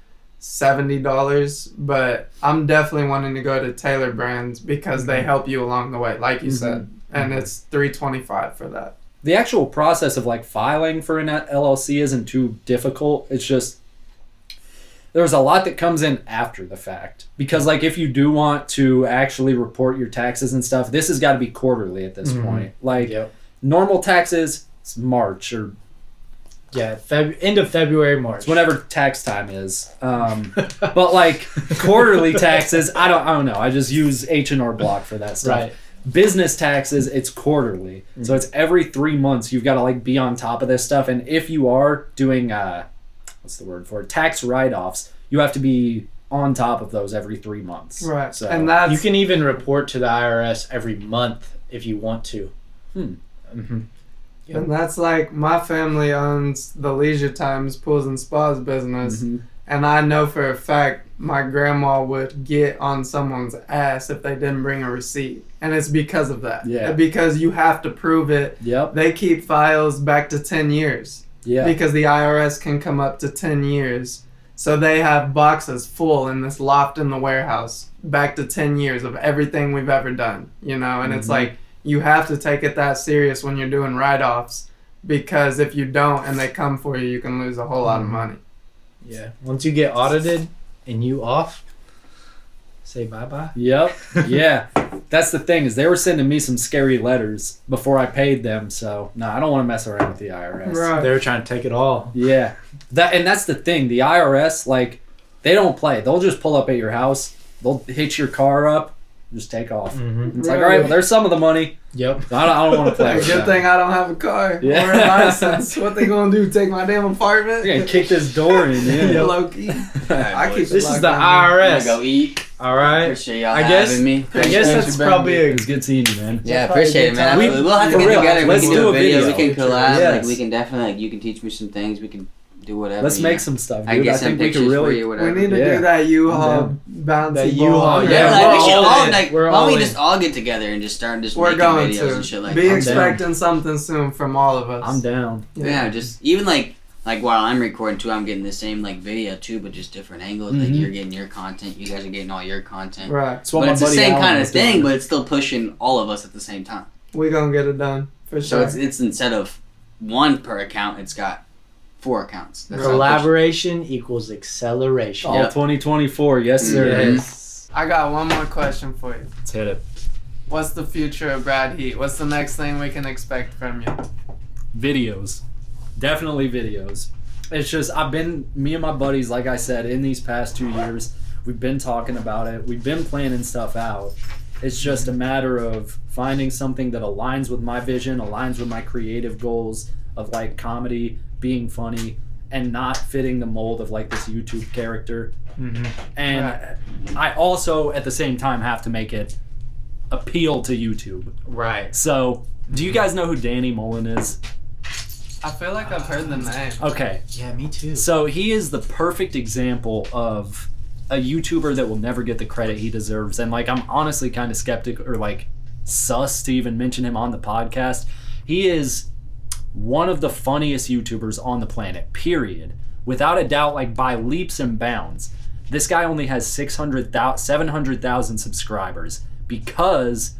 $70. But I'm definitely wanting to go to Taylor Brands because they help you along the way, like you said. And it's $325 for that. The actual process of like filing for an LLC isn't too difficult. It's just there's a lot that comes in after the fact, because like if you do want to actually report your taxes and stuff, this has got to be quarterly at this point. Like Yep. normal taxes, it's March or Yeah, end of February, March. it's whenever tax time is. But like quarterly taxes, I don't know. I just use H&R Block for that stuff. Right. Business taxes, it's quarterly. So it's every 3 months you've got to like be on top of this stuff. And if you are doing what's the word for it? Tax write-offs, you have to be on top of those every 3 months. Right. So And that's You can even report to the IRS every month if you want to. and that's like my family owns the Leisure Times Pools and Spas business. And I know for a fact my grandma would get on someone's ass if they didn't bring a receipt. And it's because of that. Yeah. Because you have to prove it. Yep. They keep files back to 10 years. Yeah. Because the IRS can come up to 10 years. So they have boxes full in this loft in the warehouse back to 10 years of everything we've ever done, you know? And it's like, you have to take it that serious when you're doing write-offs, because if you don't and they come for you, you can lose a whole lot of money. Yeah. Once you get audited and you off, say bye-bye. Yep. Yeah. That's the thing, is they were sending me some scary letters before I paid them. So no, I don't want to mess around with the IRS. Right. They were trying to take it all. Yeah. That's the thing. The IRS, like, they don't play. They'll just pull up at your house. They'll hit your car up, just take off. It's like, all right, well, there's some of the money. Yep. I don't want to play with Good that. thing I don't have a car Yeah. or a license. What they gonna do? Take my damn apartment? You're going to kick this door in. Yeah. Low key. I keep This is the locked down. I'm gonna IRS. go eat. All right. Appreciate y'all I guess- having me. I guess that's probably a It's good seeing you, man. Yeah, probably appreciate a it, good man. time. Absolutely. We'll have to For get real, together. let's We can do do a a video. We video. can collab. Yes. Like we can definitely. Like you can teach me some things. We can do whatever. Let's you make know. some stuff, dude. I get I some think we pictures could for really. you. We Whatever. need to Yeah. do that U-Haul I'm bouncy That ball. U-Haul, Yeah, Yeah, like we're we should all all in. like. We're Why all don't we in. just all get together and just start We're making going videos to and shit like be that. down. expecting something soon from all of us. I'm down. Yeah, just even like while I'm recording too, I'm getting the same like video too, but just different angles. Like you're getting your content, you guys are getting all your content. Right. That's what But my it's the buddy same Alan kind of was doing. thing, but it's still pushing all of us at the same time. We gonna get it done for So sure. it's instead of one per account, it's got 4 accounts. That's how it Collaboration equals acceleration. All Yep. 2024, yes, sir. Mhm. Yes. I got one more question for you. Let's hit it. What's the future of Brad Heat? What's the next thing we can expect from you? Videos. Definitely videos. It's just, me and my buddies, like I said, in these past 2 years, we've been talking about it. We've been planning stuff out. It's just a matter of finding something that aligns with my vision, aligns with my creative goals of like comedy, being funny, and not fitting the mold of like this YouTube character. And I also, at the same time, have to make it appeal to YouTube. Right. So, do you guys know who Danny Mullen is? I feel like I've heard the name. Okay. Yeah, me too. So he is the perfect example of a YouTuber that will never get the credit he deserves. And like, I'm honestly kind of skeptic or like sus to even mention him on the podcast. He is one of the funniest YouTubers on the planet, period. Without a doubt, like by leaps and bounds. This guy only has 700,000 subscribers because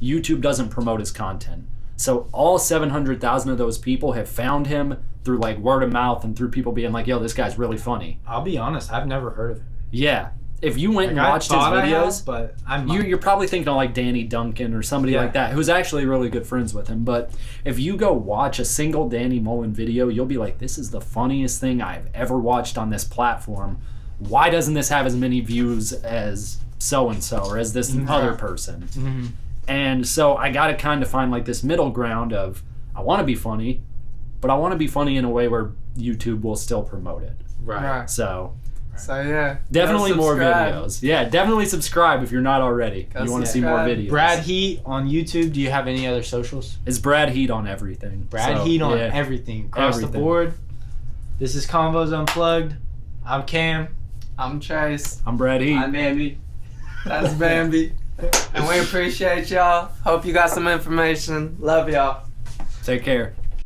YouTube doesn't promote his content. So all 700,000 of those people have found him through like word of mouth and through people being like, yo, this guy's really funny. I'll be honest, I've never heard of him. Yeah. If you went Like, and watched his videos, but you're probably thinking of like Danny Duncan or somebody like that, who's actually really good friends with him. But if you go watch a single Danny Mullen video, you'll be like, this is the funniest thing I've ever watched on this platform. Why doesn't this have as many views as so-and-so or as this other person? Mm-hmm. And so I got to kind of find like this middle ground of, I want to be funny, but I want to be funny in a way where YouTube will still promote it. Right. So yeah. definitely Go more subscribe. videos. Yeah, definitely subscribe if you're not already. Go You want to see more subscribe. videos. Brad Heat on YouTube. Do you have any other socials? It's Brad Heat on everything. Brad So, Heat on yeah. everything. Across the Everything. board. This is Convos Unplugged. I'm Cam. I'm Chase. I'm Brad Heat. I'm Bambi. That's Bambi. And we appreciate y'all. Hope you got some information. Love y'all. Take care.